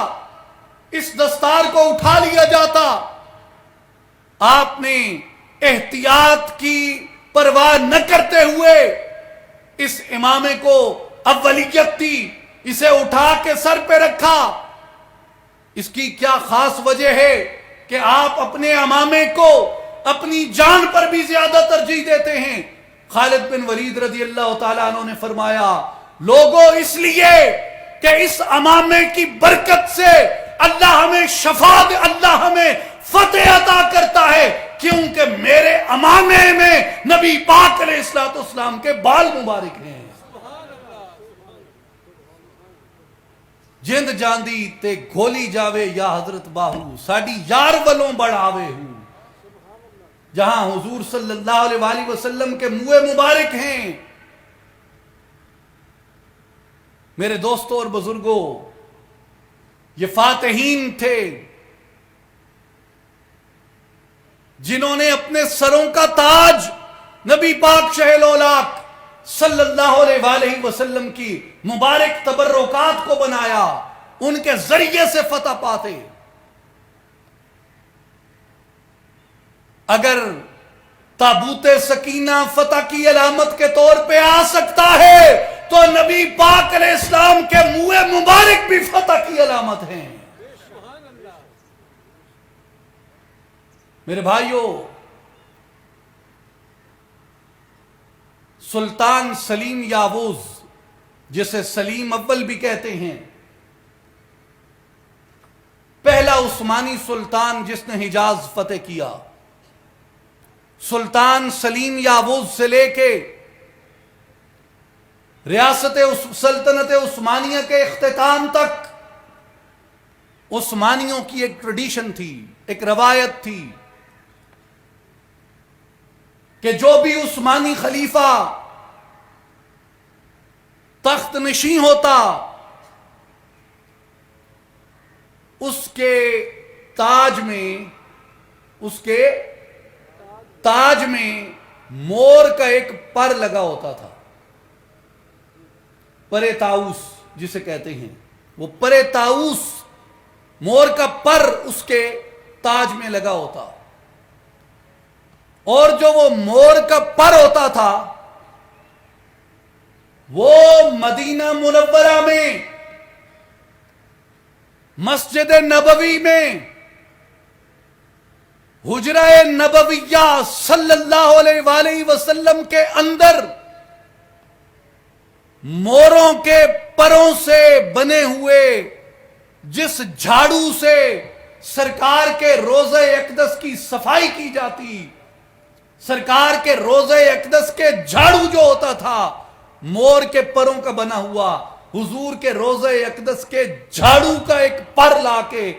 اس دستار کو اٹھا لیا جاتا۔ آپ نے احتیاط کی پرواہ نہ کرتے ہوئے اس امامے کو، اولیت تھی، اسے اٹھا کے سر پہ رکھا۔ اس کی کیا خاص وجہ ہے کہ آپ اپنے امامے کو اپنی جان پر بھی زیادہ ترجیح دیتے ہیں؟ خالد بن ولید رضی اللہ تعالیٰ عنہ نے فرمایا، لوگوں اس لیے کہ اس امامے کی برکت سے اللہ ہمیں شفاعت، اللہ ہمیں فتح عطا کرتا ہے، کیونکہ میرے امامے میں نبی پاک علیہ السلام کے بال مبارک ہیں۔ جند جاندی تے گھولی جاوے یا حضرت باہو، ساڑی یار ولوں بڑھاوے ہوں۔ جہاں حضور صلی اللہ علیہ وآلہ وسلم کے منہ مبارک ہیں، میرے دوستوں اور بزرگوں، یہ فاتحین تھے جنہوں نے اپنے سروں کا تاج نبی پاک شہ الاولاق صلی اللہ علیہ وآلہ وسلم کی مبارک تبرکات کو بنایا، ان کے ذریعے سے فتح پاتے۔ اگر تابوت سکینہ فتح کی علامت کے طور پہ آ سکتا ہے تو نبی پاک علیہ السلام کے منہ مبارک بھی فتح کی علامت ہیں۔ میرے بھائیوں، سلطان سلیم یاوز، جسے سلیم اول بھی کہتے ہیں، پہلا عثمانی سلطان جس نے حجاز فتح کیا، سلطان سلیم یاوز سے لے کے ریاست سلطنت عثمانیہ کے اختتام تک عثمانیوں کی ایک ٹریڈیشن تھی، ایک روایت تھی کہ جو بھی عثمانی خلیفہ تخت نشین ہوتا، اس کے تاج میں اس کے تاج میں مور کا ایک پر لگا ہوتا تھا، پرے طاؤس جسے کہتے ہیں، وہ پرے طاؤس مور کا پر اس کے تاج میں لگا ہوتا، اور جو وہ مور کا پر ہوتا تھا وہ مدینہ منورہ میں مسجد نبوی میں حجرہ نبویہ صلی اللہ علیہ وآلہ وسلم کے اندر موروں کے پروں سے بنے ہوئے جس جھاڑو سے سرکار کے روضہ اقدس کی صفائی کی جاتی، سرکار کے روضہ اقدس کے جھاڑو جو ہوتا تھا مور کے پروں کا بنا ہوا، حضور کے روضہ اقدس کے جھاڑو کا ایک پر لا کے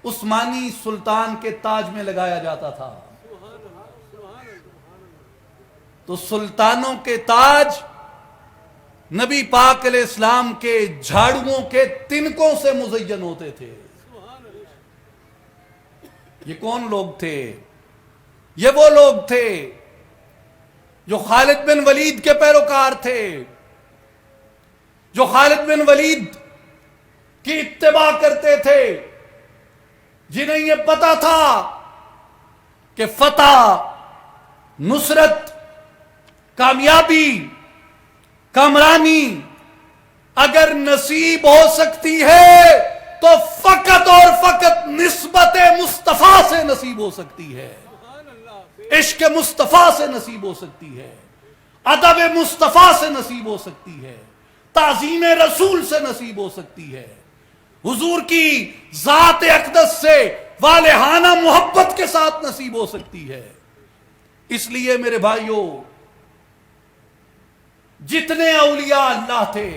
عثمانی سلطان کے تاج میں لگایا جاتا تھا۔ تو سلطانوں کے تاج نبی پاک علیہ السلام کے جھاڑوؤں کے تنکوں سے مزین ہوتے تھے۔ یہ کون لوگ تھے؟ یہ وہ لوگ تھے جو خالد بن ولید کے پیروکار تھے، جو خالد بن ولید کی اتباع کرتے تھے، جنہیں یہ پتا تھا کہ فتح، نصرت، کامیابی، کامرانی اگر نصیب ہو سکتی ہے تو فقط اور فقط نسبت مصطفیٰ سے نصیب ہو سکتی ہے، عشق مصطفیٰ سے نصیب ہو سکتی ہے، ادب مصطفیٰ سے نصیب ہو سکتی ہے، تعظیم رسول سے نصیب ہو سکتی ہے، حضور کی ذات اقدس سے والہانہ محبت کے ساتھ نصیب ہو سکتی ہے۔ اس لیے میرے بھائیوں، جتنے اولیاء اللہ تھے،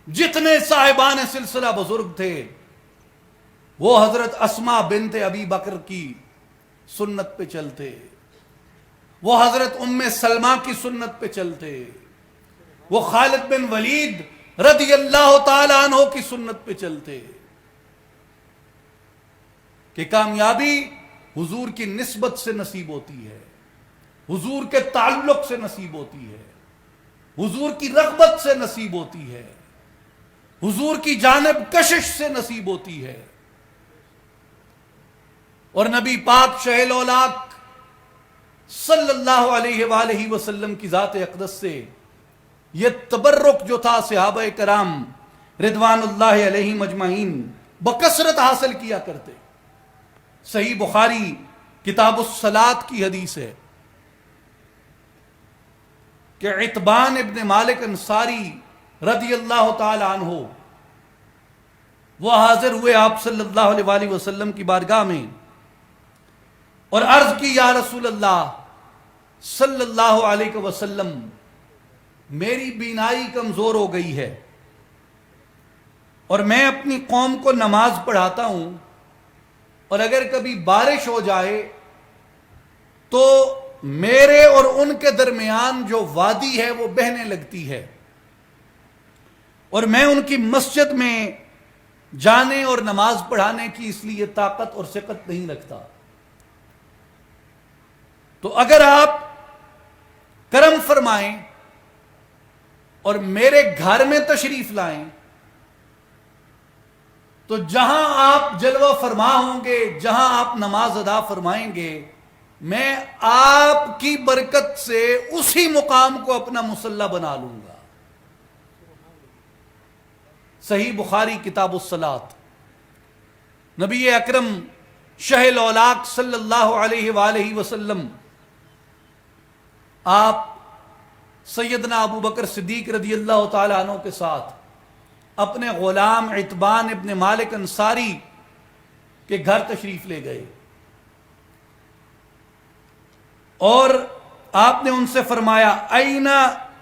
جتنے صاحبان سلسلہ بزرگ تھے، وہ حضرت اسماء بنت ابی بکر کی سنت پہ چلتے، وہ حضرت ام سلمہ کی سنت پہ چلتے، وہ خالد بن ولید رضی اللہ تعالی عنہ کی سنت پہ چلتے، کہ کامیابی حضور کی نسبت سے نصیب ہوتی ہے، حضور کے تعلق سے نصیب ہوتی ہے، حضور کی رغبت سے نصیب ہوتی ہے، حضور کی جانب کشش سے نصیب ہوتی ہے۔ اور نبی پاک شہ الاولاق صلی اللہ علیہ وآلہ وسلم کی ذات اقدس سے یہ تبرک جو تھا صحابہ کرام رضوان اللہ علیہم اجمعین بکثرت حاصل کیا کرتے۔ صحیح بخاری کتاب الصلاۃ کی حدیث ہے کہ عتبان ابن مالک انصاری رضی اللہ تعالی عنہ وہ حاضر ہوئے آپ صلی اللہ علیہ وآلہ وسلم کی بارگاہ میں اور عرض کی، یا رسول اللہ صلی اللہ علیہ وسلم، میری بینائی کمزور ہو گئی ہے اور میں اپنی قوم کو نماز پڑھاتا ہوں، اور اگر کبھی بارش ہو جائے تو میرے اور ان کے درمیان جو وادی ہے وہ بہنے لگتی ہے، اور میں ان کی مسجد میں جانے اور نماز پڑھانے کی اس لیے طاقت اور ثقت نہیں رکھتا، تو اگر آپ کرم فرمائیں اور میرے گھر میں تشریف لائیں تو جہاں آپ جلوہ فرما ہوں گے، جہاں آپ نماز ادا فرمائیں گے، میں آپ کی برکت سے اسی مقام کو اپنا مصلی بنا لوں گا۔ صحیح بخاری کتاب الصلاۃ۔ نبی اکرم شہ الاولاق صلی اللہ علیہ وآلہ وسلم آپ سیدنا ابو بکر صدیق رضی اللہ تعالی عنہ کے ساتھ اپنے غلام عتبان ابن مالک انصاری کے گھر تشریف لے گئے، اور آپ نے ان سے فرمایا، اَيْنَ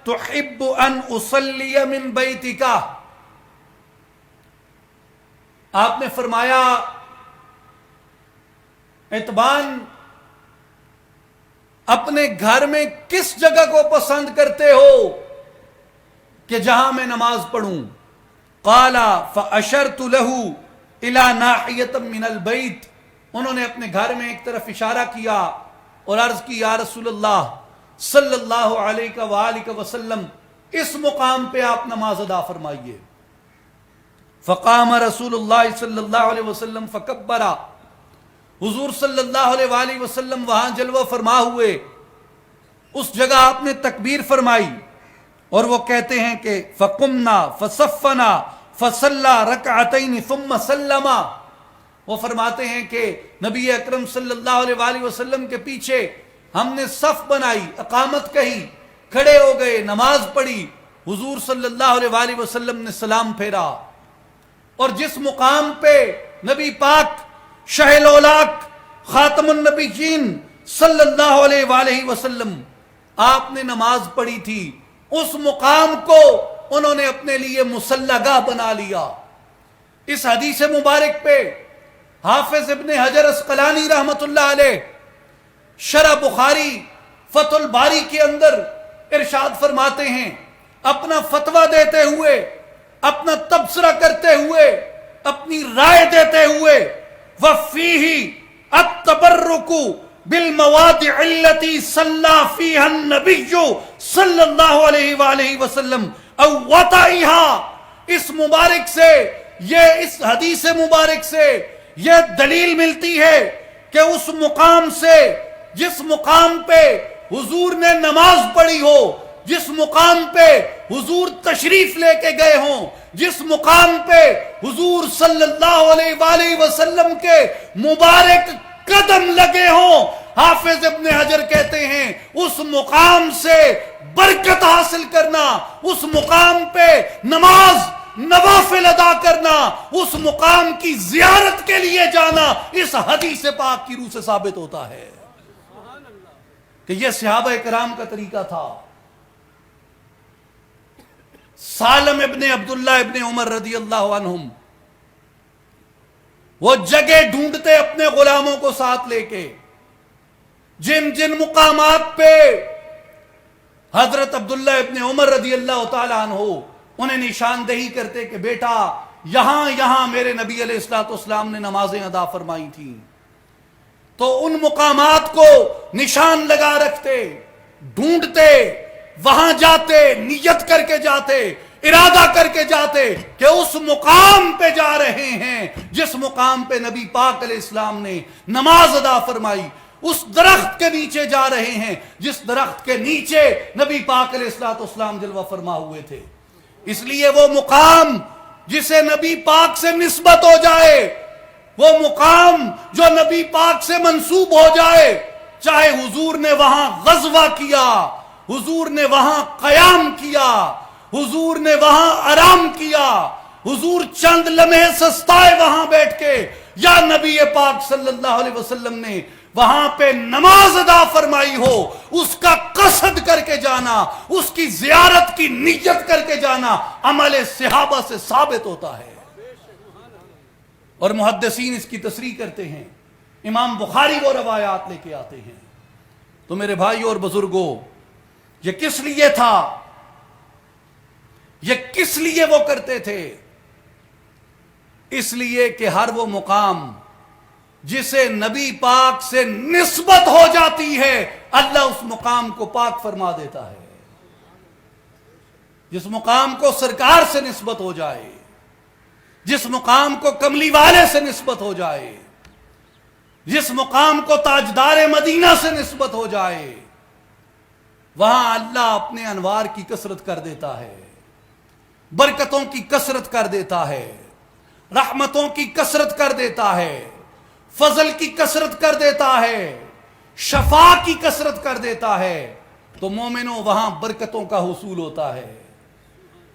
تُحِبُّ أَنْ أُصَلِّيَ مِنْ بَيْتِكَ، آپ نے فرمایا عتبان اپنے گھر میں کس جگہ کو پسند کرتے ہو کہ جہاں میں نماز پڑھوں؟ قال فأشرت له إلى ناحية من البيت، انہوں نے اپنے گھر میں ایک طرف اشارہ کیا اور عرض کی یا رسول اللہ صلی اللہ علیہ وآلہ وسلم اس مقام پہ آپ نماز ادا فرمائیے. فقام رسول اللہ صلی اللہ علیہ وسلم فکبرا، حضور صلی اللہ علیہ وآلہ وسلم وہاں جلوہ فرما ہوئے، اس جگہ آپ نے تکبیر فرمائی اور وہ کہتے ہیں کہ فقمنا فصفنا فصلى رکعتین ثم سلم. وہ فرماتے ہیں کہ نبی اکرم صلی اللہ علیہ وآلہ وسلم کے پیچھے ہم نے صف بنائی، اقامت کہی، کھڑے ہو گئے، نماز پڑھی، حضور صلی اللہ علیہ وآلہ وسلم نے سلام پھیرا. اور جس مقام پہ نبی پاک شہ الاولاق خاتم النبیین صلی اللہ علیہ وآلہ وسلم آپ نے نماز پڑھی تھی، اس مقام کو انہوں نے اپنے لیے مصلی گاہ بنا لیا. اس حدیث مبارک پہ حافظ ابن حجر عسقلانی رحمت اللہ علیہ شرح بخاری فتح الباری کے اندر ارشاد فرماتے ہیں، اپنا فتویٰ دیتے ہوئے، اپنا تبصرہ کرتے ہوئے، اپنی رائے دیتے ہوئے، وَفِيهِ التَّبَرُّكُ بِالْمَوَادِعِ الَّتِي صَلَّى فِيهَا النَّبِيُّ صلی اللہ علیہ وآلہ وسلم اَوْ وَطَئِهَا. اس مبارک سے، یہ اس حدیث مبارک سے یہ دلیل ملتی ہے کہ اس مقام سے، جس مقام پہ حضور نے نماز پڑھی ہو، جس مقام پہ حضور تشریف لے کے گئے ہوں، جس مقام پہ حضور صلی اللہ علیہ وآلہ وسلم کے مبارک قدم لگے ہوں، حافظ ابن حجر کہتے ہیں اس مقام سے برکت حاصل کرنا، اس مقام پہ نماز نوافل ادا کرنا، اس مقام کی زیارت کے لیے جانا اس حدیث پاک کی روح سے ثابت ہوتا ہے کہ یہ صحابہ کرام کا طریقہ تھا. سالم ابن عبداللہ ابن عمر رضی اللہ عنہم وہ جگہ ڈھونڈتے اپنے غلاموں کو ساتھ لے کے، جن جن مقامات پہ حضرت عبداللہ ابن عمر رضی اللہ تعالی عنہ انہیں نشاندہی کرتے کہ بیٹا یہاں یہاں میرے نبی علیہ السلام نے نمازیں ادا فرمائی تھیں، تو ان مقامات کو نشان لگا رکھتے، ڈھونڈتے، وہاں جاتے، نیت کر کے جاتے، ارادہ کر کے جاتے کہ اس مقام پہ جا رہے ہیں جس مقام پہ نبی پاک علیہ السلام نے نماز ادا فرمائی، اس درخت کے نیچے جا رہے ہیں جس درخت کے نیچے نبی پاک علیہ السلام جلوہ فرما ہوئے تھے. اس لیے وہ مقام جسے نبی پاک سے نسبت ہو جائے، وہ مقام جو نبی پاک سے منسوب ہو جائے، چاہے حضور نے وہاں غزوہ کیا، حضور نے وہاں قیام کیا، حضور نے وہاں آرام کیا، حضور چند لمحے سستائے وہاں بیٹھ کے، یا نبی پاک صلی اللہ علیہ وسلم نے وہاں پہ نماز ادا فرمائی ہو، اس کا قصد کر کے جانا، اس کی زیارت کی نیت کر کے جانا عمل صحابہ سے ثابت ہوتا ہے. اور محدثین اس کی تصریح کرتے ہیں، امام بخاری وہ روایات لے کے آتے ہیں. تو میرے بھائیوں اور بزرگوں، یہ کس لیے تھا؟ یہ کس لیے وہ کرتے تھے؟ اس لیے کہ ہر وہ مقام جسے نبی پاک سے نسبت ہو جاتی ہے اللہ اس مقام کو پاک فرما دیتا ہے. جس مقام کو سرکار سے نسبت ہو جائے، جس مقام کو کملی والے سے نسبت ہو جائے، جس مقام کو تاجدار مدینہ سے نسبت ہو جائے، وہاں اللہ اپنے انوار کی کثرت کر دیتا ہے، برکتوں کی کثرت کر دیتا ہے، رحمتوں کی کثرت کر دیتا ہے، فضل کی کثرت کر دیتا ہے، شفا کی کثرت کر دیتا ہے. تو مومنوں وہاں برکتوں کا حصول ہوتا ہے،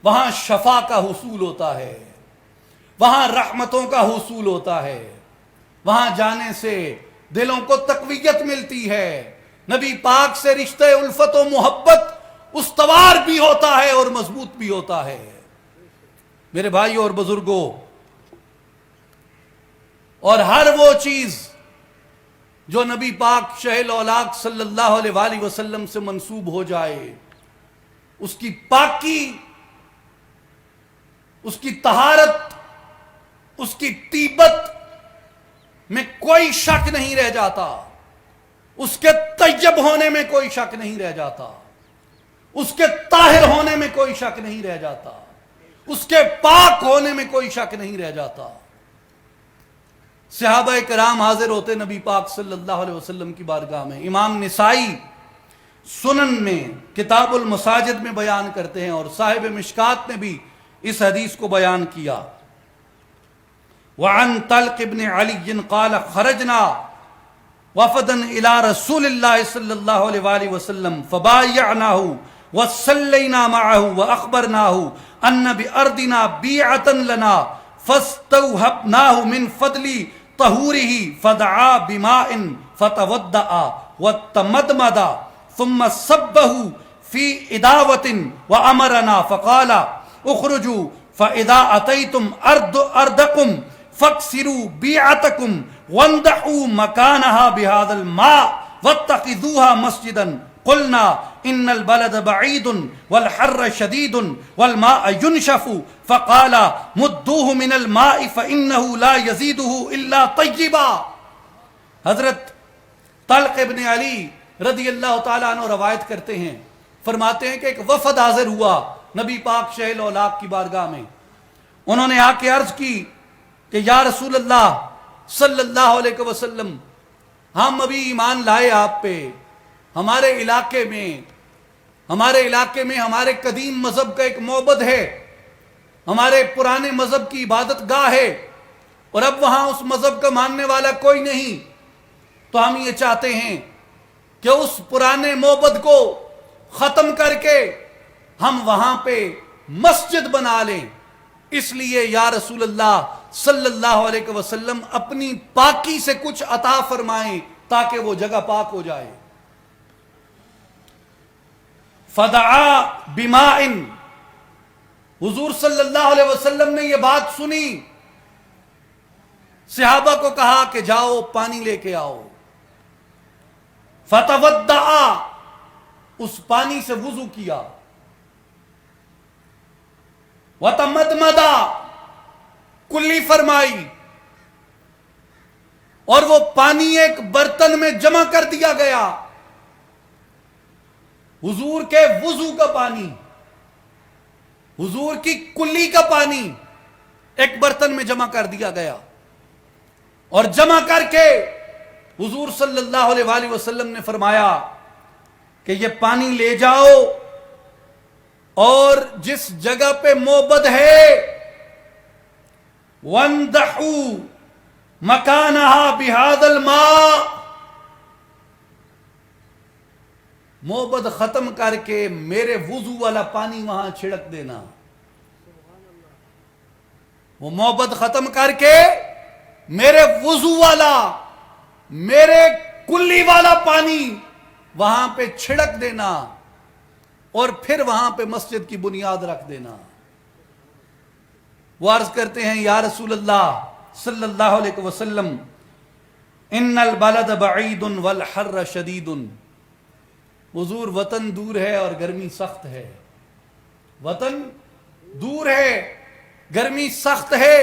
وہاں شفا کا حصول ہوتا ہے، وہاں رحمتوں کا حصول ہوتا ہے. وہاں جانے سے دلوں کو تقویت ملتی ہے، نبی پاک سے رشتہ الفت و محبت استوار بھی ہوتا ہے اور مضبوط بھی ہوتا ہے. میرے بھائیوں اور بزرگوں، اور ہر وہ چیز جو نبی پاک شہ الاولاق صلی اللہ علیہ وآلہ وسلم سے منسوب ہو جائے، اس کی پاکی، اس کی طہارت، اس کی طیبت میں کوئی شک نہیں رہ جاتا، اس کے طیب ہونے میں کوئی شک نہیں رہ جاتا، اس کے طاہر ہونے میں کوئی شک نہیں رہ جاتا، اس کے پاک ہونے میں کوئی شک نہیں رہ جاتا۔ صحابہ کرام حاضر ہوتے نبی پاک صلی اللہ علیہ وسلم کی بارگاہ میں۔ امام نسائی سنن میں کتاب المساجد میں بیان کرتے ہیں، اور صاحب مشکات نے بھی اس حدیث کو بیان کیا۔ وعن طلق ابن علی قال خرجنا وفدا الى رسول اللہ صلی اللہ علیہ وآلہ وسلم فبايعناه وصلينا معه واخبرناه ان بارضنا بيعة لنا فاستوهبناه من فضل طهوره فدعا بماء فتودع وتمدمد ثم صبه في إداوة وأمرنا فقال اخرجوا فإذا أتيتم أرضكم فاكسروا بيعتكم واندحوا مكانها بهذا الماء واتخذوها مسجدا قلنا إن البلد بعيد والحر شديد والماء ينشف فقال مدوه من الماء فإنه لا يزيده إلا طيبا۔ حضرت طلق ابن علی رضی اللہ تعالیٰ عنہ روایت کرتے ہیں، فرماتے ہیں کہ ایک وفد حاضر ہوا نبی پاک شہ الاولاق کی بارگاہ میں۔ انہوں نے آ کے عرض کی کہ یا رسول اللہ صلی اللہ علیہ وسلم، ہم ابھی ایمان لائے آپ پہ، ہمارے علاقے میں ہمارے قدیم مذہب کا ایک معبد ہے، ہمارے پرانے مذہب کی عبادت گاہ ہے، اور اب وہاں اس مذہب کا ماننے والا کوئی نہیں، تو ہم یہ چاہتے ہیں کہ اس پرانے معبد کو ختم کر کے ہم وہاں پہ مسجد بنا لیں۔ اس لیے یا رسول اللہ صلی اللہ علیہ وسلم اپنی پاکی سے کچھ عطا فرمائیں تاکہ وہ جگہ پاک ہو جائے۔ فدعا بماء، حضور صلی اللہ علیہ وسلم نے یہ بات سنی، صحابہ کو کہا کہ جاؤ پانی لے کے آؤ۔ فتودع، اس پانی سے وضو کیا۔ وتمدمدا، کلی فرمائی، اور وہ پانی ایک برتن میں جمع کر دیا گیا۔ حضور کے وضو کا پانی، حضور کی کلی کا پانی ایک برتن میں جمع کر دیا گیا، اور جمع کر کے حضور صلی اللہ علیہ وآلہ وسلم نے فرمایا کہ یہ پانی لے جاؤ، اور جس جگہ پہ معبد ہے وَانْدَحُوا مَكَانَهَا بِهَذَا الْمَاءِ، معبد ختم کر کے میرے وضو والا پانی وہاں چھڑک دینا۔ وہ معبد ختم کر کے میرے وضو والا، میرے کلی والا پانی وہاں پہ چھڑک دینا، اور پھر وہاں پہ مسجد کی بنیاد رکھ دینا۔ وہ عرض کرتے ہیں یا رسول اللہ صلی اللہ علیہ وسلم، ان البلد بعید والحر شدید، حضور وطن دور ہے اور گرمی سخت ہے، وطن دور ہے، گرمی سخت ہے،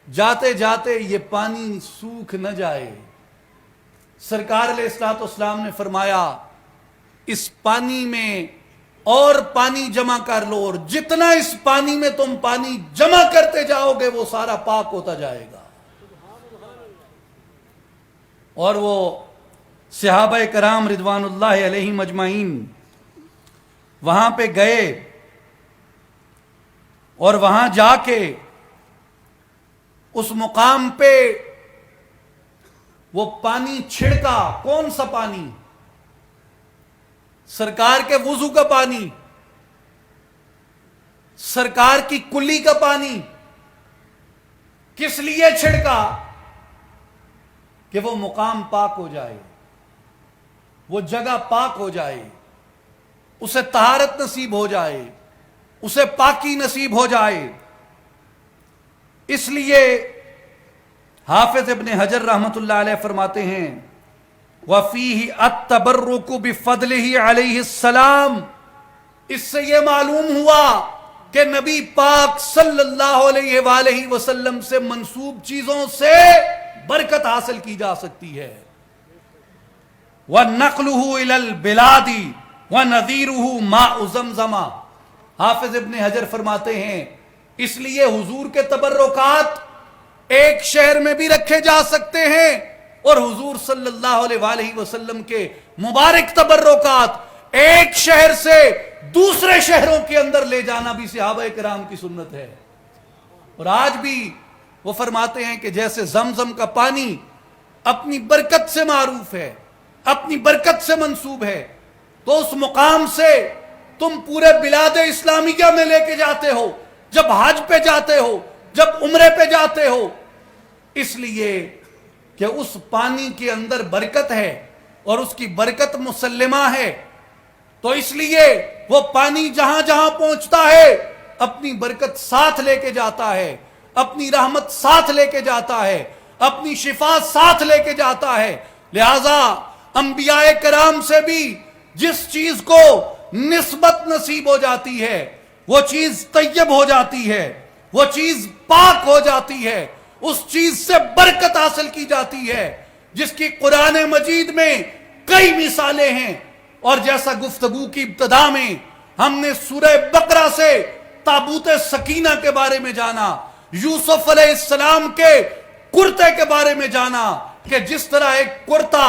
جاتے جاتے یہ پانی سوکھ نہ جائے۔ سرکار علیہ الصلوۃ والسلام نے فرمایا اس پانی میں اور پانی جمع کر لو، اور جتنا اس پانی میں تم پانی جمع کرتے جاؤ گے وہ سارا پاک ہوتا جائے گا۔ اور وہ صحابہ کرام رضوان اللہ علیہم اجمعین وہاں پہ گئے، اور وہاں جا کے اس مقام پہ وہ پانی چھڑکا۔ کون سا پانی؟ سرکار کے وضو کا پانی، سرکار کی کلی کا پانی۔ کس لیے چھڑکا؟ کہ وہ مقام پاک ہو جائے، وہ جگہ پاک ہو جائے، اسے طہارت نصیب ہو جائے، اسے پاکی نصیب ہو جائے۔ اس لیے حافظ ابن حجر رحمت اللہ علیہ فرماتے ہیں وَفِيهِ التَّبَرُّكُ بِفَضْلِهِ عَلَيْهِ السَّلَامِ، اس سے یہ معلوم ہوا کہ نبی پاک صلی اللہ علیہ وآلہ وسلم سے منسوب چیزوں سے برکت حاصل کی جا سکتی ہے۔ وَنَقْلُهُ إِلَى الْبِلَادِ وَنَذِيرُهُ مَاءُ زَمْزَمَ۔ حافظ ابن حجر فرماتے ہیں اس لیے حضور کے تبرکات ایک شہر میں بھی رکھے جا سکتے ہیں، اور حضور صلی اللہ علیہ وآلہ وسلم کے مبارک تبرکات ایک شہر سے دوسرے شہروں کے اندر لے جانا بھی صحابہ کرام کی سنت ہے۔ اور آج بھی وہ فرماتے ہیں کہ جیسے زمزم کا پانی اپنی برکت سے معروف ہے، اپنی برکت سے منسوب ہے، تو اس مقام سے تم پورے بلاد اسلامیہ میں لے کے جاتے ہو، جب حج پہ جاتے ہو، جب عمرے پہ جاتے ہو، اس لیے کہ اس پانی کے اندر برکت ہے اور اس کی برکت مسلمہ ہے، تو اس لیے وہ پانی جہاں جہاں پہنچتا ہے اپنی برکت ساتھ لے کے جاتا ہے، اپنی رحمت ساتھ لے کے جاتا ہے، اپنی شفا ساتھ لے کے جاتا ہے۔ لہذا انبیاء کرام سے بھی جس چیز کو نسبت نصیب ہو جاتی ہے وہ چیز طیب ہو جاتی ہے، وہ چیز پاک ہو جاتی ہے، اس چیز سے برکت حاصل کی جاتی ہے، جس کی قرآن مجید میں کئی مثالیں ہیں۔ اور جیسا گفتگو کی ابتدا میں ہم نے سورہ بقرہ سے تابوت سکینہ کے بارے میں جانا، یوسف علیہ السلام کے کرتے کے بارے میں جانا کہ جس طرح ایک کرتا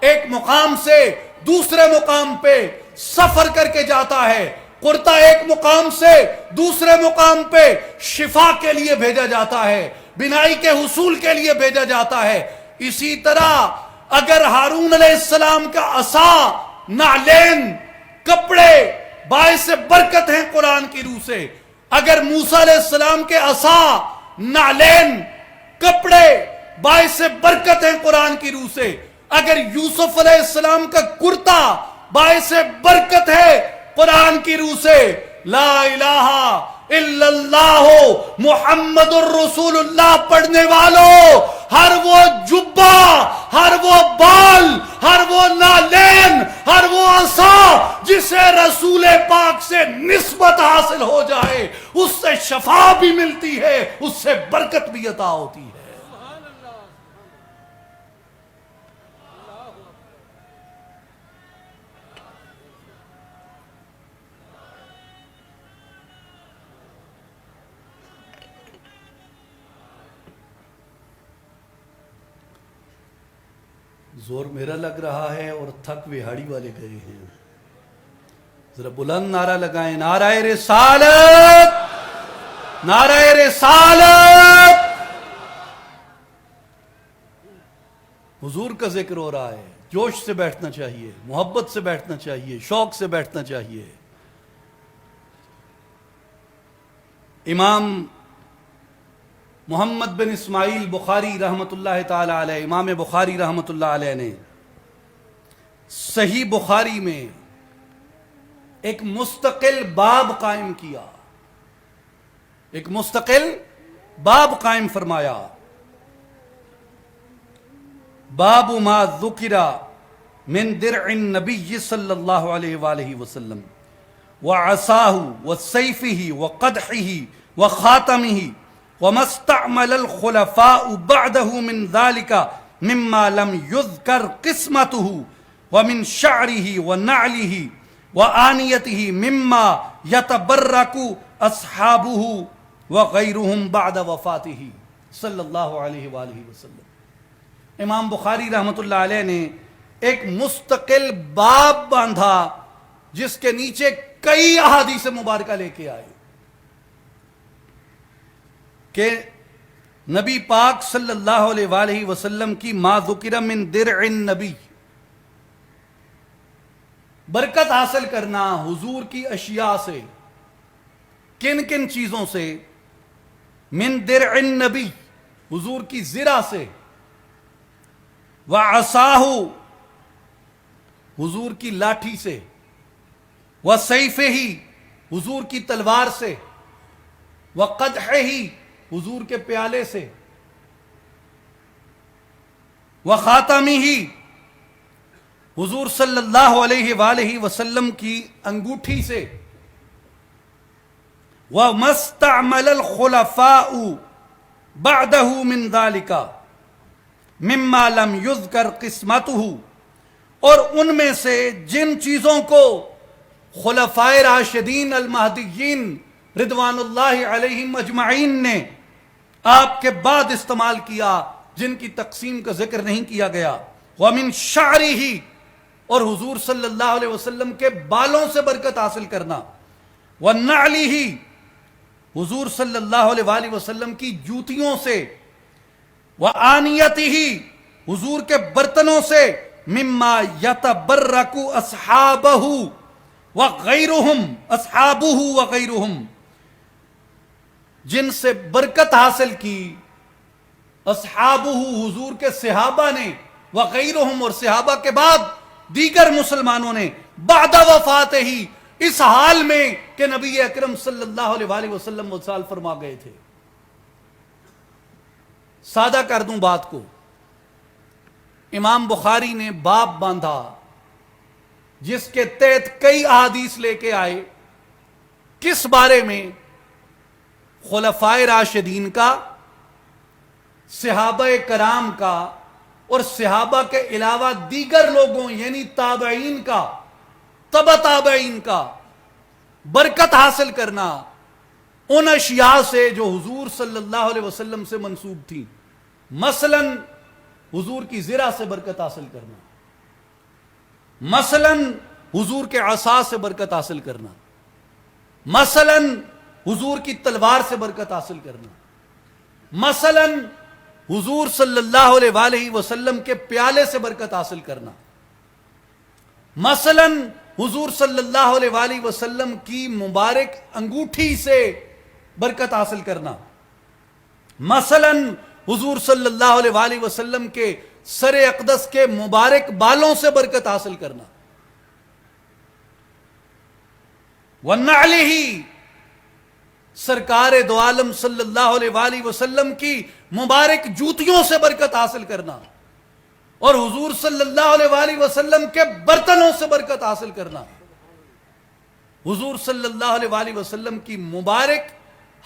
ایک مقام سے دوسرے مقام پہ سفر کر کے جاتا ہے، کرتا ایک مقام سے دوسرے مقام پہ شفا کے لیے بھیجا جاتا ہے، بینائی کے حصول کے لیے بھیجا جاتا ہے، اسی طرح اگر ہارون علیہ السلام کا عصا، نعلین، کپڑے باعث برکت ہیں قرآن کی روح سے، اگر موسیٰ علیہ السلام کے عصا، نعلین، کپڑے باعث برکت ہیں قرآن کی روح سے، اگر یوسف علیہ السلام کا کرتا باعث برکت ہے قرآن کی روح سے، لا الہ الا اللہ محمد الرسول اللہ پڑھنے والوں، ہر وہ جبہ، ہر وہ بال، ہر وہ نالین، ہر وہ عصا جسے رسول پاک سے نسبت حاصل ہو جائے اس سے شفا بھی ملتی ہے، اس سے برکت بھی عطا ہوتی ہے۔ زور میرا لگ رہا ہے اور تھک وہاڑی والے گئے ہیں، ذرا بلند نعرہ لگائیں، نعرہ رسالت، نعرہ رسالت۔ حضور کا ذکر ہو رہا ہے، جوش سے بیٹھنا چاہیے، محبت سے بیٹھنا چاہیے، شوق سے بیٹھنا چاہیے۔ امام محمد بن اسماعیل بخاری رحمت اللہ تعالی علیہ، امام بخاری رحمت اللہ علیہ نے صحیح بخاری میں ایک مستقل باب قائم کیا، ایک مستقل باب قائم فرمایا، باب ما ذکر من درع النبی صلی اللہ علیہ وآلہ وسلم وعصاہ وسیفہ وقدحہ وخاتمہ وما استعمل الخلفاء بعده من ذلك مما لم يذكر قسمته ومن شعره ونعله وآنيته مما يتبرك أصحابه وغيرهم بعد وفاته صلی اللہ علیہ وآلہ وسلم۔ امام بخاری رحمت اللہ علیہ نے ایک مستقل باب باندھا جس کے نیچے کئی احادیث مبارکہ لے کے آئے کہ نبی پاک صلی اللہ علیہ وآلہ وسلم کی ما ذکر من درع النبی، برکت حاصل کرنا حضور کی اشیاء سے، کن کن چیزوں سے؟ من درع النبی، حضور کی زرہ سے، وعصاہ، حضور کی لاٹھی سے، وسیفہ، حضور کی تلوار سے، وقدحہ، حضور کے پیالے سے، وخاتمہ، حضور صلی اللہ علیہ وآلہ وسلم کی انگوٹھی سے، وَمَا اسْتَعْمَلَ الْخُلَفَاءُ بَعْدَهُ مِنْ ذَلِكَ، مما لم یذکر قسمتہ، اور ان میں سے جن چیزوں کو خلفائے راشدین المہدیین رضوان اللہ علیہم اجمعین نے آپ کے بعد استعمال کیا، جن کی تقسیم کا ذکر نہیں کیا گیا۔ وَمِن شَعْرِهِ، اور حضور صلی اللہ علیہ وسلم کے بالوں سے برکت حاصل کرنا، وَنَعْلِهِ، حضور صلی اللہ علیہ وآلہ وسلم کی جوتیوں سے، وَآنِيَتِهِ، حضور کے برتنوں سے، مما یتبرک اصحابہ وغیرہم، اصحابہ وغیرہم، جن سے برکت حاصل کی اصحابہ، حضور کے صحابہ نے، وغیرہم، اور صحابہ کے بعد دیگر مسلمانوں نے، بعد وفات ہی، اس حال میں کہ نبی اکرم صلی اللہ علیہ وآلہ وسلم وصال فرما گئے تھے۔ سادہ کر دوں بات کو، امام بخاری نے باب باندھا جس کے تحت کئی احادیث لے کے آئے، کس بارے میں؟ خلفائے راشدین کا، صحابہ کرام کا، اور صحابہ کے علاوہ دیگر لوگوں یعنی تابعین کا، تبع تابعین کا برکت حاصل کرنا ان اشیاء سے جو حضور صلی اللہ علیہ وسلم سے منسوب تھی۔ مثلا حضور کی زرہ سے برکت حاصل کرنا، مثلا حضور کے عصا سے برکت حاصل کرنا، مثلا حضور کی تلوار سے برکت حاصل کرنا، مثلا حضور صلی اللہ علیہ وآلہ وسلم کے پیالے سے برکت حاصل کرنا، مثلا حضور صلی اللہ علیہ وآلہ وسلم کی مبارک انگوٹھی سے برکت حاصل کرنا، مثلا حضور صلی اللہ علیہ وآلہ وسلم کے سر اقدس کے مبارک بالوں سے برکت حاصل کرنا، وَنَعْلِهِ، سرکار دو عالم صلی اللہ علیہ وآلہ وسلم کی مبارک جوتیوں سے برکت حاصل کرنا، اور حضور صلی اللہ علیہ وآلہ وسلم کے برتنوں سے برکت حاصل کرنا، حضور صلی اللہ علیہ وآلہ وسلم کی مبارک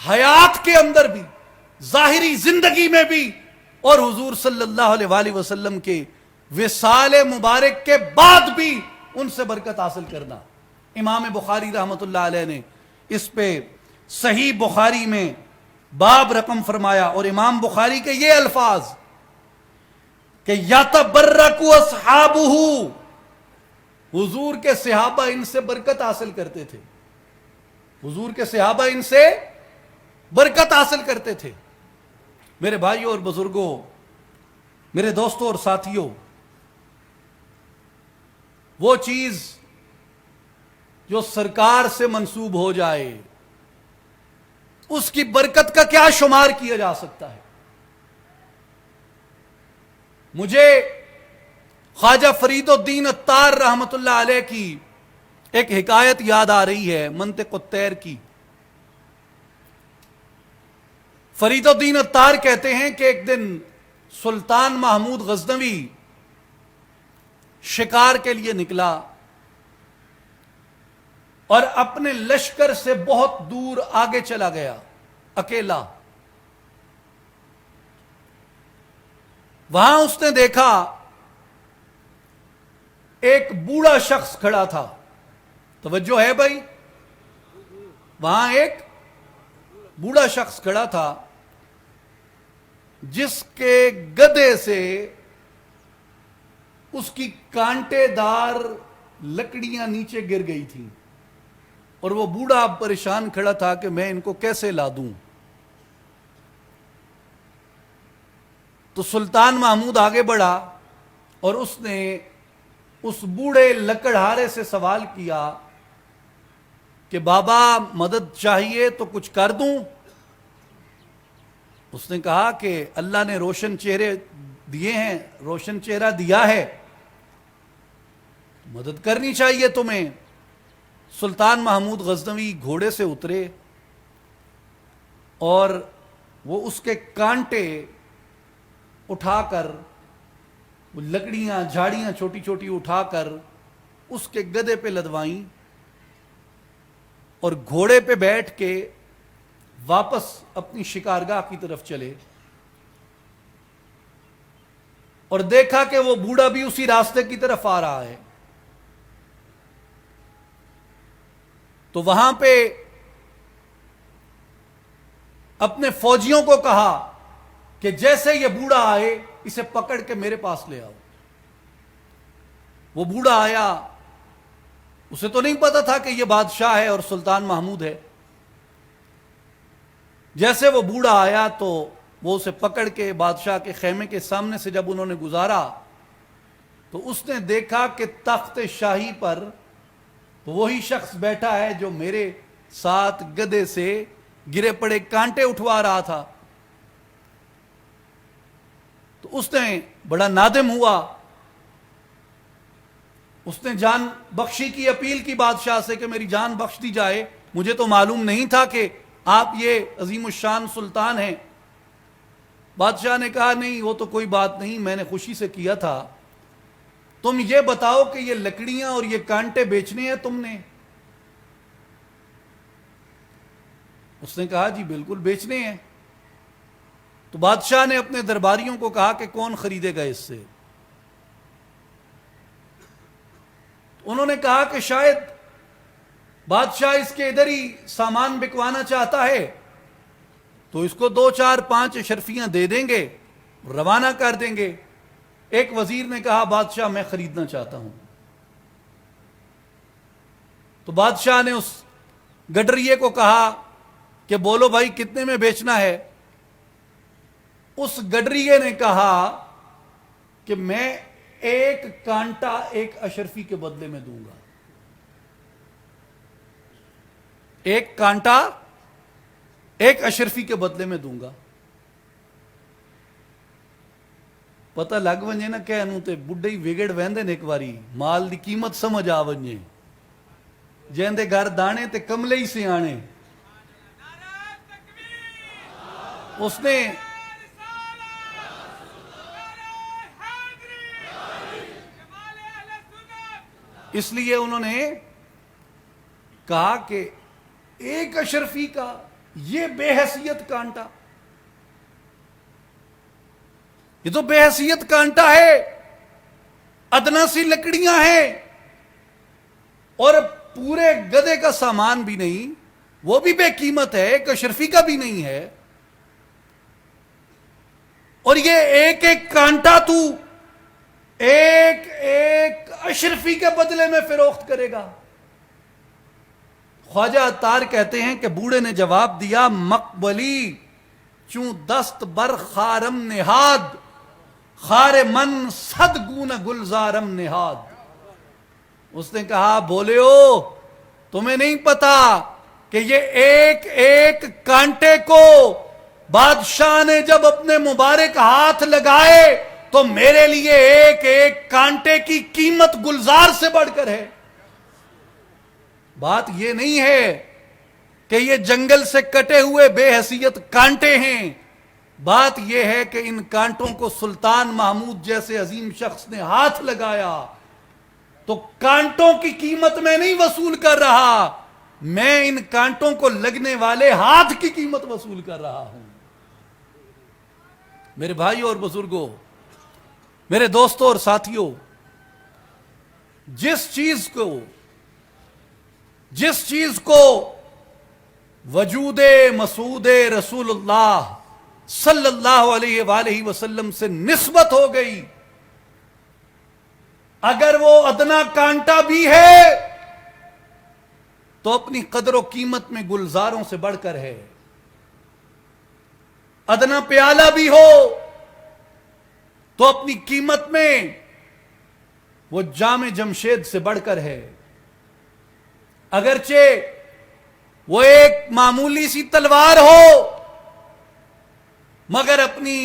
حیات کے اندر بھی، ظاہری زندگی میں بھی، اور حضور صلی اللہ علیہ وآلہ وسلم کے وصال مبارک کے بعد بھی ان سے برکت حاصل کرنا۔ امام بخاری رحمۃ اللہ علیہ نے اس پہ صحیح بخاری میں باب رقم فرمایا، اور امام بخاری کے یہ الفاظ کہ یتبرک اصحابہ، حضور کے صحابہ ان سے برکت حاصل کرتے تھے، حضور کے صحابہ ان سے برکت حاصل کرتے تھے۔ میرے بھائیوں اور بزرگوں، میرے دوستوں اور ساتھیوں، وہ چیز جو سرکار سے منسوب ہو جائے اس کی برکت کا کیا شمار کیا جا سکتا ہے؟ مجھے خواجہ فرید الدین عطار رحمت اللہ علیہ کی ایک حکایت یاد آ رہی ہے، منطق الطیر کی۔ فرید الدین عطار کہتے ہیں کہ ایک دن سلطان محمود غزنوی شکار کے لیے نکلا اور اپنے لشکر سے بہت دور آگے چلا گیا اکیلا۔ وہاں اس نے دیکھا ایک بوڑھا شخص کھڑا تھا، توجہ ہے بھائی، وہاں ایک بوڑھا شخص کھڑا تھا جس کے گدے سے اس کی کانٹے دار لکڑیاں نیچے گر گئی تھیں، اور وہ بوڑھا پریشان کھڑا تھا کہ میں ان کو کیسے لا دوں۔ تو سلطان محمود آگے بڑھا اور اس نے اس بوڑھے لکڑہارے سے سوال کیا کہ بابا مدد چاہیے تو کچھ کر دوں؟ اس نے کہا کہ اللہ نے روشن چہرے دیے ہیں، روشن چہرہ دیا ہے، مدد کرنی چاہیے تمہیں۔ سلطان محمود غزنوی گھوڑے سے اترے اور وہ اس کے کانٹے اٹھا کر، وہ لکڑیاں جھاڑیاں چھوٹی چھوٹی اٹھا کر اس کے گدے پہ لدوائیں، اور گھوڑے پہ بیٹھ کے واپس اپنی شکارگاہ کی طرف چلے۔ اور دیکھا کہ وہ بوڑھا بھی اسی راستے کی طرف آ رہا ہے، تو وہاں پہ اپنے فوجیوں کو کہا کہ جیسے یہ بوڑھا آئے اسے پکڑ کے میرے پاس لے آؤ۔ وہ بوڑھا آیا، اسے تو نہیں پتا تھا کہ یہ بادشاہ ہے اور سلطان محمود ہے۔ جیسے وہ بوڑھا آیا تو وہ اسے پکڑ کے بادشاہ کے خیمے کے سامنے سے جب انہوں نے گزارا تو اس نے دیکھا کہ تخت شاہی پر وہی شخص بیٹھا ہے جو میرے ساتھ گدھے سے گرے پڑے کانٹے اٹھوا رہا تھا۔ تو اس نے بڑا نادم ہوا، اس نے جان بخشی کی اپیل کی بادشاہ سے کہ میری جان بخش دی جائے، مجھے تو معلوم نہیں تھا کہ آپ یہ عظیم الشان سلطان ہیں۔ بادشاہ نے کہا نہیں وہ تو کوئی بات نہیں، میں نے خوشی سے کیا تھا، تم یہ بتاؤ کہ یہ لکڑیاں اور یہ کانٹے بیچنے ہیں تم نے؟ اس نے کہا جی بالکل بیچنے ہیں۔ تو بادشاہ نے اپنے درباریوں کو کہا کہ کون خریدے گا اس سے؟ انہوں نے کہا کہ شاید بادشاہ اس کے ادھر ہی سامان بکوانا چاہتا ہے تو اس کو 2 4 5 اشرفیاں دے دیں گے، روانہ کر دیں گے۔ ایک وزیر نے کہا بادشاہ میں خریدنا چاہتا ہوں۔ تو بادشاہ نے اس گڈریے کو کہا کہ بولو بھائی کتنے میں بیچنا ہے؟ اس گڈریے نے کہا کہ میں 1 کانٹا 1 اشرفی کے بدلے میں دوں گا۔ 1 کانٹا 1 اشرفی کے بدلے میں دوں گا۔ پتہ لگ ونجے نا کہ انہوں تے بڈھے ہی وگڑ ویندے نے، ایک واری مال دی قیمت سمجھ آ ونجے، جیندے گھر دانے تے کملے ہی سے آنے۔ اس نے اس لیے انہوں نے کہا کہ 1 اشرفی کا یہ بے حیثیت کانٹا، یہ تو بے حیثیت کانٹا ہے، ادنا سی لکڑیاں ہیں اور پورے گدھے کا سامان بھی نہیں، وہ بھی بے قیمت ہے، 1 اشرفی کا بھی نہیں ہے، اور یہ 1 کانٹا تو 1 اشرفی کے بدلے میں فروخت کرے گا۔ خواجہ عطار کہتے ہیں کہ بوڑھے نے جواب دیا مقبلی چوں دست بر خارم نہاد، خار من 100 گون گلزارم نہاد۔ اس نے کہا بولے ہو تمہیں نہیں پتا کہ یہ 1 کانٹے کو بادشاہ نے جب اپنے مبارک ہاتھ لگائے تو میرے لیے 1 کانٹے کی قیمت گلزار سے بڑھ کر ہے۔ بات یہ نہیں ہے کہ یہ جنگل سے کٹے ہوئے بے حیثیت کانٹے ہیں، بات یہ ہے کہ ان کانٹوں کو سلطان محمود جیسے عظیم شخص نے ہاتھ لگایا تو کانٹوں کی قیمت میں نہیں وصول کر رہا، میں ان کانٹوں کو لگنے والے ہاتھ کی قیمت وصول کر رہا ہوں۔ میرے بھائیوں اور بزرگوں، میرے دوستوں اور ساتھیوں، جس چیز کو وجود مسعود رسول اللہ صلی اللہ علیہ وآلہ وسلم سے نسبت ہو گئی، اگر وہ ادنا کانٹا بھی ہے تو اپنی قدر و قیمت میں گلزاروں سے بڑھ کر ہے، ادنا پیالہ بھی ہو تو اپنی قیمت میں وہ جام جمشید سے بڑھ کر ہے، اگرچہ وہ ایک معمولی سی تلوار ہو مگر اپنی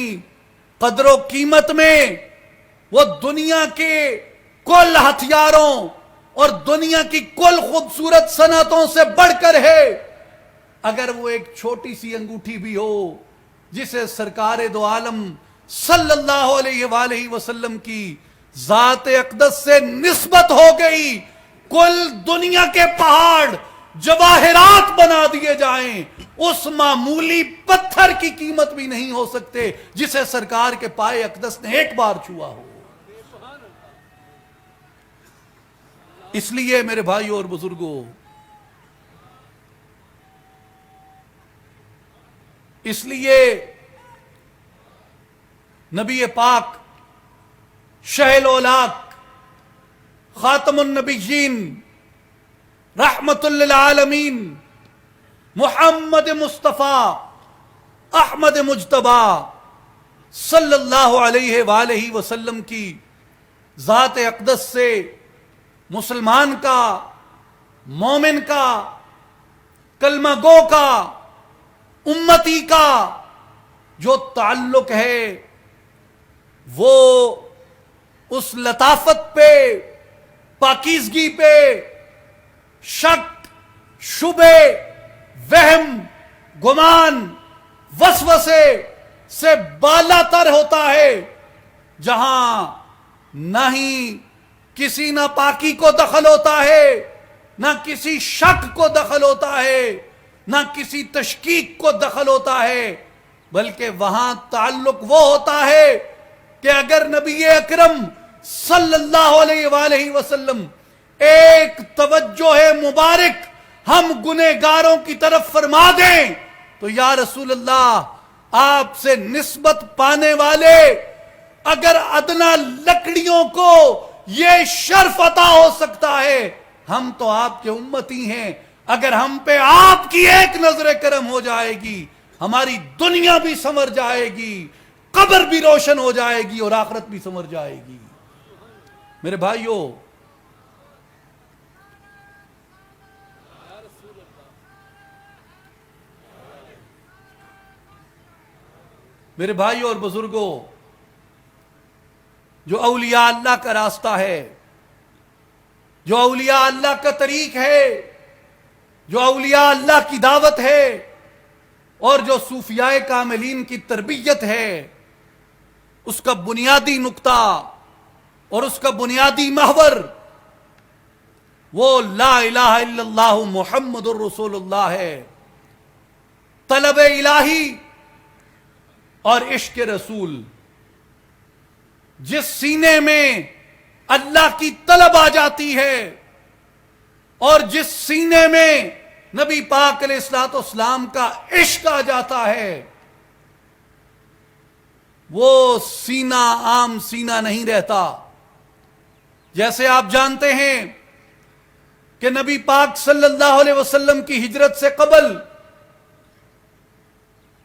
قدر و قیمت میں وہ دنیا کے کل ہتھیاروں اور دنیا کی کل خوبصورت صنعتوں سے بڑھ کر ہے، اگر وہ ایک چھوٹی سی انگوٹھی بھی ہو جسے سرکار دو عالم صلی اللہ علیہ وآلہ وسلم کی ذات اقدس سے نسبت ہو گئی، کل دنیا کے پہاڑ جواہرات بنا دیے جائیں، اس معمولی پتھر کی قیمت بھی نہیں ہو سکتے جسے سرکار کے پائے اقدس نے ایک بار چھوا ہو۔ اس لیے میرے بھائیوں اور بزرگوں، اس لیے نبی پاک شہ الاولاق خاتم النبیین رحمت للعالمین محمد مصطفیٰ احمد مجتبی صلی اللہ علیہ وآلہ وسلم کی ذات اقدس سے مسلمان کا، مومن کا، کلمہ گو کا، امتی کا جو تعلق ہے وہ اس لطافت پہ، پاکیزگی پہ، شک، شبے، وہم، گمان، وسوسے سے بالا تر ہوتا ہے، جہاں نہ ہی کسی ناپاکی کو دخل ہوتا ہے، نہ کسی شک کو دخل ہوتا ہے، نہ کسی تشکیک کو دخل ہوتا ہے، بلکہ وہاں تعلق وہ ہوتا ہے کہ اگر نبی اکرم صلی اللہ علیہ وآلہ وسلم ایک توجہ مبارک ہم گنہگاروں کی طرف فرما دیں تو یا رسول اللہ آپ سے نسبت پانے والے اگر ادنا لکڑیوں کو یہ شرف عطا ہو سکتا ہے، ہم تو آپ کے امتی ہیں، اگر ہم پہ آپ کی ایک نظر کرم ہو جائے گی ہماری دنیا بھی سنور جائے گی، قبر بھی روشن ہو جائے گی اور آخرت بھی سنور جائے گی۔ میرے بھائیوں، میرے بھائیوں اور بزرگوں، جو اولیاء اللہ کا راستہ ہے، جو اولیاء اللہ کا طریق ہے، جو اولیاء اللہ کی دعوت ہے اور جو صوفیاء کاملین کی تربیت ہے، اس کا بنیادی نقطہ اور اس کا بنیادی محور وہ لا الہ الا اللہ محمد الرسول اللہ ہے۔ طلب الہی اور عشق رسول، جس سینے میں اللہ کی طلب آ جاتی ہے اور جس سینے میں نبی پاک علیہ الصلوۃ والسلام کا عشق آ جاتا ہے، وہ سینہ عام سینہ نہیں رہتا۔ جیسے آپ جانتے ہیں کہ نبی پاک صلی اللہ علیہ وسلم کی ہجرت سے قبل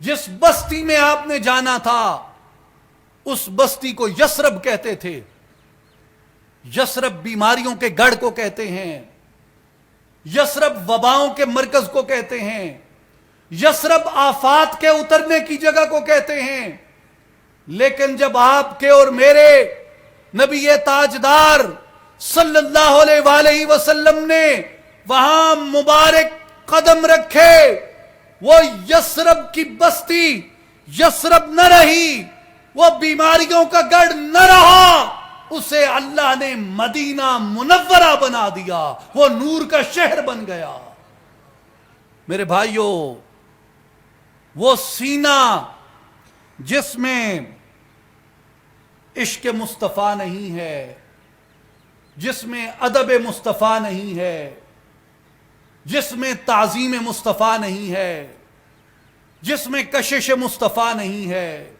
جس بستی میں آپ نے جانا تھا اس بستی کو یثرب کہتے تھے۔ یثرب بیماریوں کے گڑھ کو کہتے ہیں، یثرب وباؤں کے مرکز کو کہتے ہیں، یثرب آفات کے اترنے کی جگہ کو کہتے ہیں۔ لیکن جب آپ کے اور میرے نبی تاجدار صلی اللہ علیہ وآلہ وسلم نے وہاں مبارک قدم رکھے، وہ یثرب کی بستی یثرب نہ رہی، وہ بیماریوں کا گڑھ نہ رہا، اسے اللہ نے مدینہ منورہ بنا دیا، وہ نور کا شہر بن گیا۔ میرے بھائیوں، وہ سینہ جس میں عشق مصطفیٰ نہیں ہے، جس میں ادب مصطفیٰ نہیں ہے، جس میں تعظیم مصطفیٰ نہیں ہے، جس میں کشش مصطفیٰ نہیں ہے،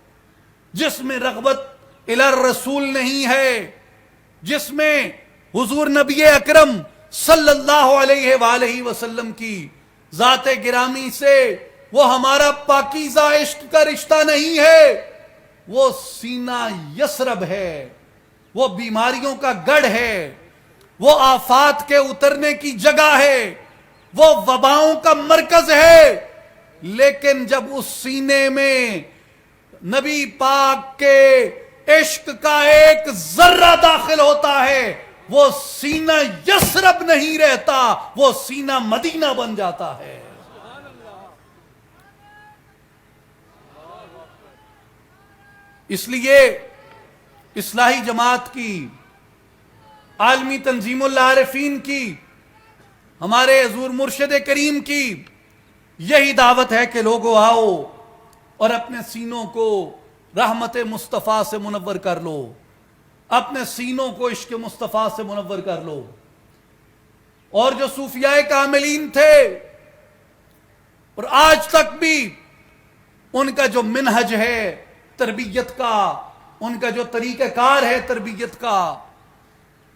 جس میں رغبت الی الرسول نہیں ہے، جس میں حضور نبی اکرم صلی اللہ علیہ وآلہ وسلم کی ذات گرامی سے وہ ہمارا پاکیزہ عشق کا رشتہ نہیں ہے، وہ سینہ یثرب ہے، وہ بیماریوں کا گڑھ ہے، وہ آفات کے اترنے کی جگہ ہے، وہ وباؤں کا مرکز ہے۔ لیکن جب اس سینے میں نبی پاک کے عشق کا ایک ذرہ داخل ہوتا ہے، وہ سینہ یثرب نہیں رہتا، وہ سینہ مدینہ بن جاتا ہے۔ اس لیے اصلاحی جماعت کی، عالمی تنظیم العارفین کی، ہمارے حضور مرشد کریم کی یہی دعوت ہے کہ لوگوں آؤ اور اپنے سینوں کو رحمت مصطفیٰ سے منور کر لو، اپنے سینوں کو عشق مصطفیٰ سے منور کر لو۔ اور جو صوفیاء کاملین تھے اور آج تک بھی ان کا جو منہج ہے تربیت کا، ان کا جو طریقہ کار ہے تربیت کا،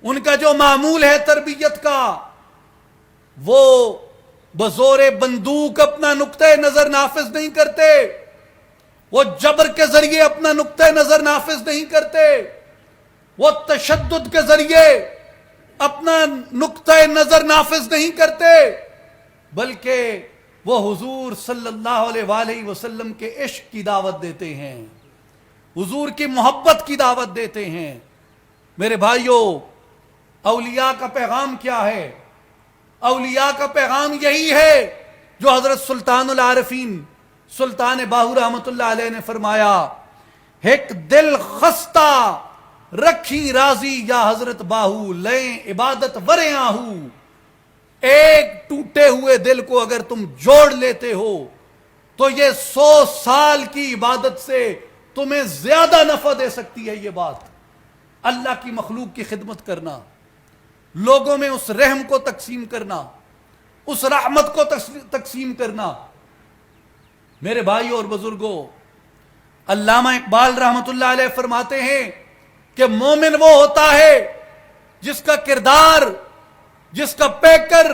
ان کا جو معمول ہے تربیت کا، وہ بزور بندوق اپنا نقطہ نظر نافذ نہیں کرتے، وہ جبر کے ذریعے اپنا نقطہ نظر نافذ نہیں کرتے، وہ تشدد کے ذریعے اپنا نقطہ نظر نافذ نہیں کرتے، بلکہ وہ حضور صلی اللہ علیہ وآلہ وسلم کے عشق کی دعوت دیتے ہیں، حضور کی محبت کی دعوت دیتے ہیں۔ میرے بھائیوں، اولیاء کا پیغام کیا ہے؟ اولیاء کا پیغام یہی ہے جو حضرت سلطان العارفین سلطان باہو رحمت اللہ علیہ نے فرمایا، ایک دل خستہ رکھی راضی یا حضرت باہو، لیں عبادت ورے آہو۔ ایک ٹوٹے ہوئے دل کو اگر تم جوڑ لیتے ہو تو یہ 100 سال کی عبادت سے تمہیں زیادہ نفع دے سکتی ہے۔ یہ بات اللہ کی مخلوق کی خدمت کرنا، لوگوں میں اس رحم کو تقسیم کرنا، اس رحمت کو تقسیم کرنا۔ میرے بھائیوں اور بزرگوں، علامہ اقبال رحمت اللہ علیہ فرماتے ہیں کہ مومن وہ ہوتا ہے جس کا کردار، جس کا پیکر،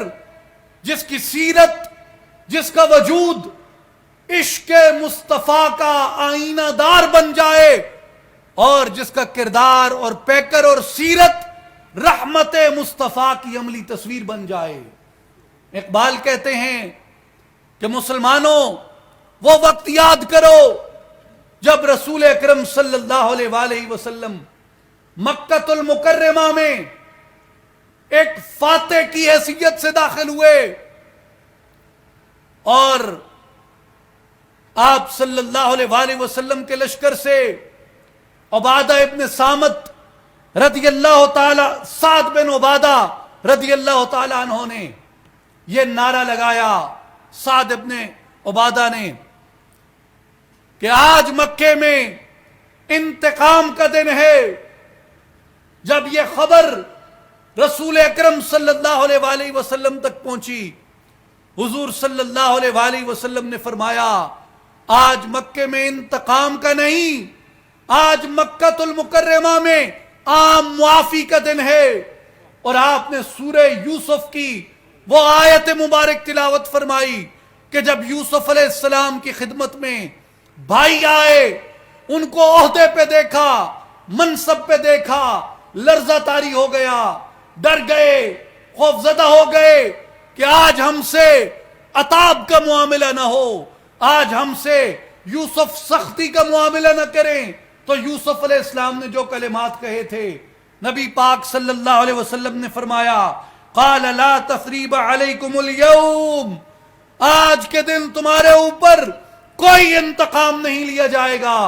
جس کی سیرت، جس کا وجود عشق مصطفیٰ کا آئینہ دار بن جائے، اور جس کا کردار اور پیکر اور سیرت رحمت مصطفیٰ کی عملی تصویر بن جائے۔ اقبال کہتے ہیں کہ مسلمانوں، وہ وقت یاد کرو جب رسول اکرم صلی اللہ علیہ وآلہ وسلم مکہ المکرمہ میں ایک فاتح کی حیثیت سے داخل ہوئے، اور آپ صلی اللہ علیہ وآلہ وسلم کے لشکر سے عبادہ ابن صامت رضی اللہ تعالی، سعد بن عبادہ رضی اللہ تعالی عنہ نے یہ نعرہ لگایا، سعد ابن عبادہ نے، کہ آج مکے میں انتقام کا دن ہے۔ جب یہ خبر رسول اکرم صلی اللہ علیہ وآلہ وسلم تک پہنچی، حضور صلی اللہ علیہ وآلہ وسلم نے فرمایا، آج مکے میں انتقام کا نہیں، آج مکہ المکرمہ میں عام معافی کا دن ہے۔ اور آپ نے سورہ یوسف کی وہ آیت مبارک تلاوت فرمائی کہ جب یوسف علیہ السلام کی خدمت میں بھائی آئے، ان کو عہدے پہ دیکھا، منصب پہ دیکھا، لرزہ طاری ہو گیا، ڈر گئے، خوفزدہ ہو گئے کہ آج ہم سے عتاب کا معاملہ نہ ہو، آج ہم سے یوسف سختی کا معاملہ نہ کریں۔ تو یوسف علیہ السلام نے جو کلمات کہے تھے، نبی پاک صلی اللہ علیہ وسلم نے فرمایا، قال لا تثریب علیکم اليوم، آج کے دن تمہارے اوپر کوئی انتقام نہیں لیا جائے گا۔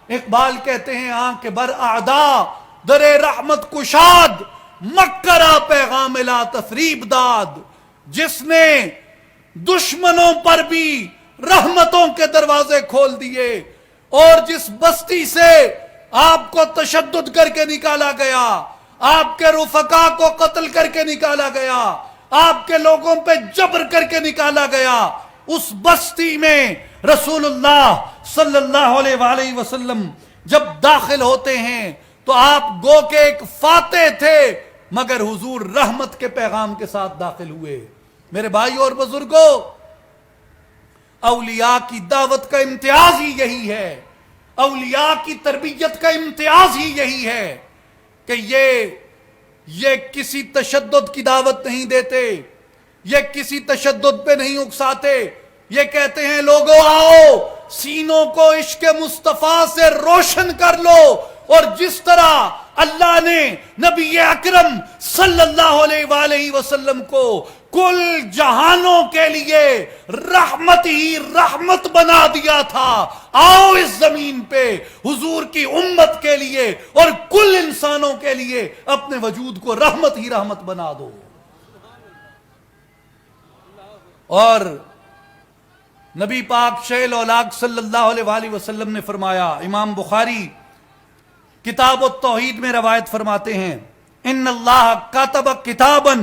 اقبال کہتے ہیں، آنکھ بر اعدا در رحمت کشاد، مکرا پیغام لا تثریب داد۔ جس نے دشمنوں پر بھی رحمتوں کے دروازے کھول دیے، اور جس بستی سے آپ کو تشدد کر کے نکالا گیا، آپ کے رفقا کو قتل کر کے نکالا گیا، آپ کے لوگوں پہ جبر کر کے نکالا گیا، اس بستی میں رسول اللہ صلی اللہ علیہ وآلہ وسلم جب داخل ہوتے ہیں تو آپ گو کے ایک فاتح تھے، مگر حضور رحمت کے پیغام کے ساتھ داخل ہوئے۔ میرے بھائیوں اور بزرگوں، اولیاء کی دعوت کا امتیاز ہی یہی ہے، اولیاء کی تربیت کا امتیاز ہی یہی ہے کہ یہ کسی تشدد کی دعوت نہیں دیتے، یہ کسی تشدد پہ نہیں اکساتے، یہ کہتے ہیں لوگوں آؤ، سینوں کو عشق مصطفیٰ سے روشن کر لو، اور جس طرح اللہ نے نبی اکرم صلی اللہ علیہ وآلہ وسلم کو کل جہانوں کے لیے رحمت ہی رحمت بنا دیا تھا، آؤ اس زمین پہ حضور کی امت کے لیے اور کل انسانوں کے لیے اپنے وجود کو رحمت ہی رحمت بنا دو۔ اور نبی پاک شیل اولاق صلی اللہ علیہ وآلہ وسلم نے فرمایا، امام بخاری کتاب التوحید میں روایت فرماتے ہیں، ان اللہ کتب کتابا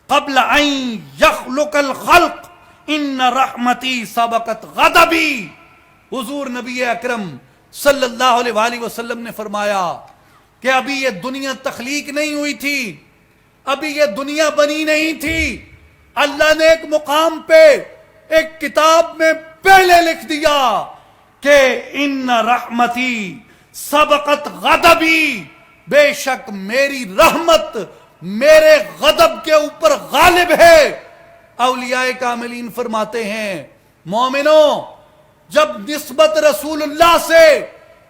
قبل ان یخلق الخلق ان رحمتی سبقت غضبی۔ حضور نبی اکرم صلی اللہ علیہ وآلہ وسلم نے فرمایا کہ ابھی یہ دنیا تخلیق نہیں ہوئی تھی، ابھی یہ دنیا بنی نہیں تھی، اللہ نے ایک مقام پہ ایک کتاب میں پہلے لکھ دیا کہ ان رحمتی سبقت غضبی، بے شک میری رحمت میرے غضب کے اوپر غالب ہے۔ اولیاء کاملین فرماتے ہیں، مومنوں جب نسبت رسول اللہ سے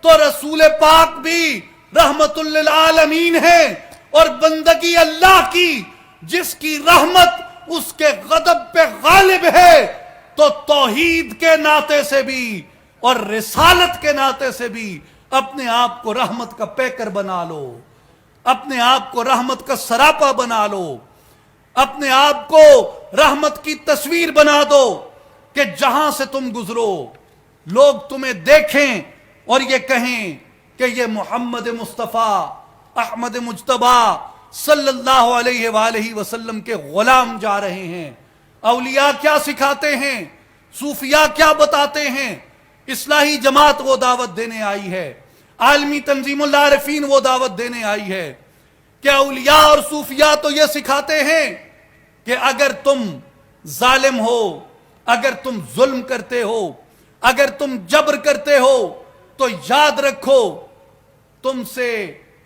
تو رسول پاک بھی رحمت للعالمین ہے، اور بندگی اللہ کی جس کی رحمت اس کے غضب پہ غالب ہے، تو توحید کے ناطے سے بھی اور رسالت کے ناطے سے بھی اپنے آپ کو رحمت کا پیکر بنا لو، اپنے آپ کو رحمت کا سراپا بنا لو، اپنے آپ کو رحمت کی تصویر بنا دو کہ جہاں سے تم گزرو لوگ تمہیں دیکھیں اور یہ کہیں کہ یہ محمد مصطفیٰ احمد مجتبی صلی اللہ علیہ وآلہ وسلم کے غلام جا رہے ہیں۔ اولیاء کیا سکھاتے ہیں، صوفیاء کیا بتاتے ہیں، اصلاحی جماعت وہ دعوت دینے آئی ہے، عالمی تنظیم العارفین وہ دعوت دینے آئی ہے کہ اولیاء اور صوفیاء تو یہ سکھاتے ہیں کہ اگر تم ظالم ہو، اگر تم ظلم کرتے ہو، اگر تم جبر کرتے ہو تو یاد رکھو تم سے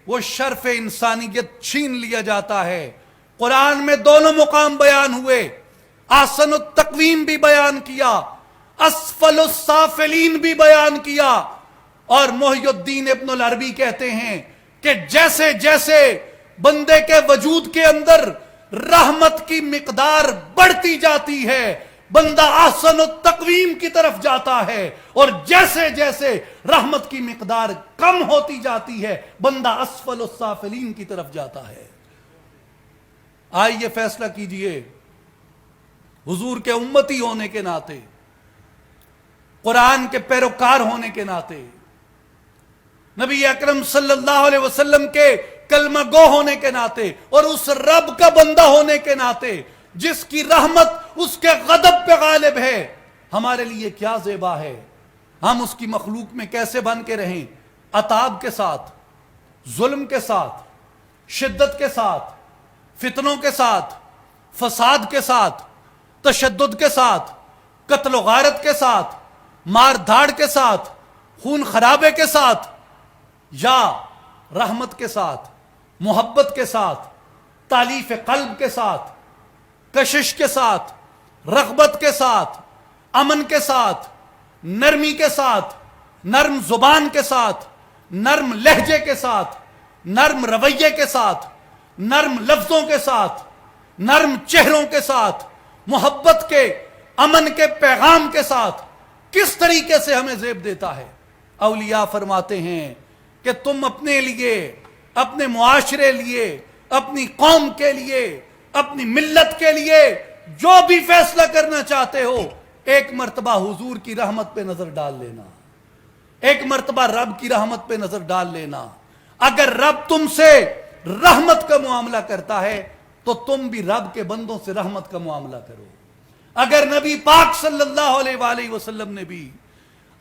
وہ شرف انسانیت چھین لیا جاتا ہے۔ قرآن میں دونوں مقام بیان ہوئے، احسن التقویم بھی بیان کیا، اسفل السافلین بھی بیان کیا، اور محی الدین ابن العربی کہتے ہیں کہ جیسے جیسے بندے کے وجود کے اندر رحمت کی مقدار بڑھتی جاتی ہے بندہ احسن التقویم کی طرف جاتا ہے، اور جیسے جیسے رحمت کی مقدار کم ہوتی جاتی ہے بندہ اسفل السافلین کی طرف جاتا ہے۔ آئیے فیصلہ کیجئے، حضور کے امتی ہونے کے ناطے، قرآن کے پیروکار ہونے کے ناطے، نبی اکرم صلی اللہ علیہ وسلم کے کلمہ گو ہونے کے ناطے، اور اس رب کا بندہ ہونے کے ناطے جس کی رحمت اس کے غضب پہ غالب ہے، ہمارے لیے کیا زیبا ہے ہم اس کی مخلوق میں کیسے بن کے رہیں، عتاب کے ساتھ، ظلم کے ساتھ، شدت کے ساتھ، فتنوں کے ساتھ، فساد کے ساتھ، تشدد کے ساتھ، قتل و غارت کے ساتھ، مار دھاڑ کے ساتھ، خون خرابے کے ساتھ، یا رحمت کے ساتھ، محبت کے ساتھ، تالیف قلب کے ساتھ، کشش کے ساتھ، رغبت کے ساتھ، امن کے ساتھ، نرمی کے ساتھ، نرم زبان کے ساتھ، نرم لہجے کے ساتھ، نرم رویے کے ساتھ، نرم لفظوں کے ساتھ، نرم چہروں کے ساتھ، محبت کے، امن کے پیغام کے ساتھ کس طریقے سے ہمیں زیب دیتا ہے۔ اولیاء فرماتے ہیں کہ تم اپنے لیے، اپنے معاشرے لیے، اپنی قوم کے لیے، اپنی ملت کے لیے جو بھی فیصلہ کرنا چاہتے ہو، ایک مرتبہ حضور کی رحمت پہ نظر ڈال لینا، ایک مرتبہ رب کی رحمت پہ نظر ڈال لینا۔ اگر رب تم سے رحمت کا معاملہ کرتا ہے تو تم بھی رب کے بندوں سے رحمت کا معاملہ کرو۔ اگر نبی پاک صلی اللہ علیہ وآلہ وسلم نے بھی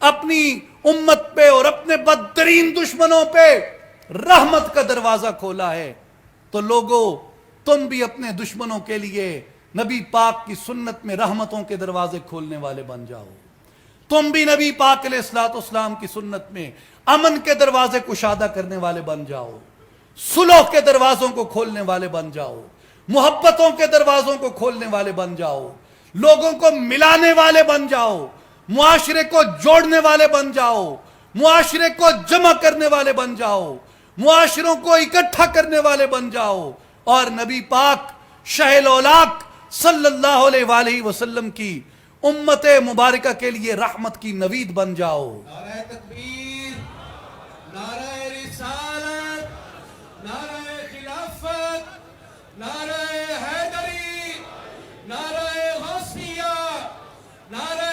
اپنی امت پہ اور اپنے بدترین دشمنوں پہ رحمت کا دروازہ کھولا ہے تو لوگوں تم بھی اپنے دشمنوں کے لیے نبی پاک کی سنت میں رحمتوں کے دروازے کھولنے والے بن جاؤ۔ تم بھی نبی پاک علیہ الصلوۃ والسلام کی سنت میں امن کے دروازے کشادہ کرنے والے بن جاؤ، صلح کے دروازوں کو کھولنے والے بن جاؤ، محبتوں کے دروازوں کو کھولنے والے بن جاؤ، لوگوں کو ملانے والے بن جاؤ، معاشرے کو جوڑنے والے بن جاؤ، معاشرے کو جمع کرنے والے بن جاؤ، معاشروں کو اکٹھا کرنے والے بن جاؤ، اور نبی پاک شہ الاولاق صلی اللہ علیہ وآلہ وسلم کی امت مبارکہ کے لیے رحمت کی نوید بن جاؤ۔ نعرہ تکبیر، نعرہ رسالت، نعرہ خلافت، نعرہ حیدری، نعرہ غوثیہ، نعرہ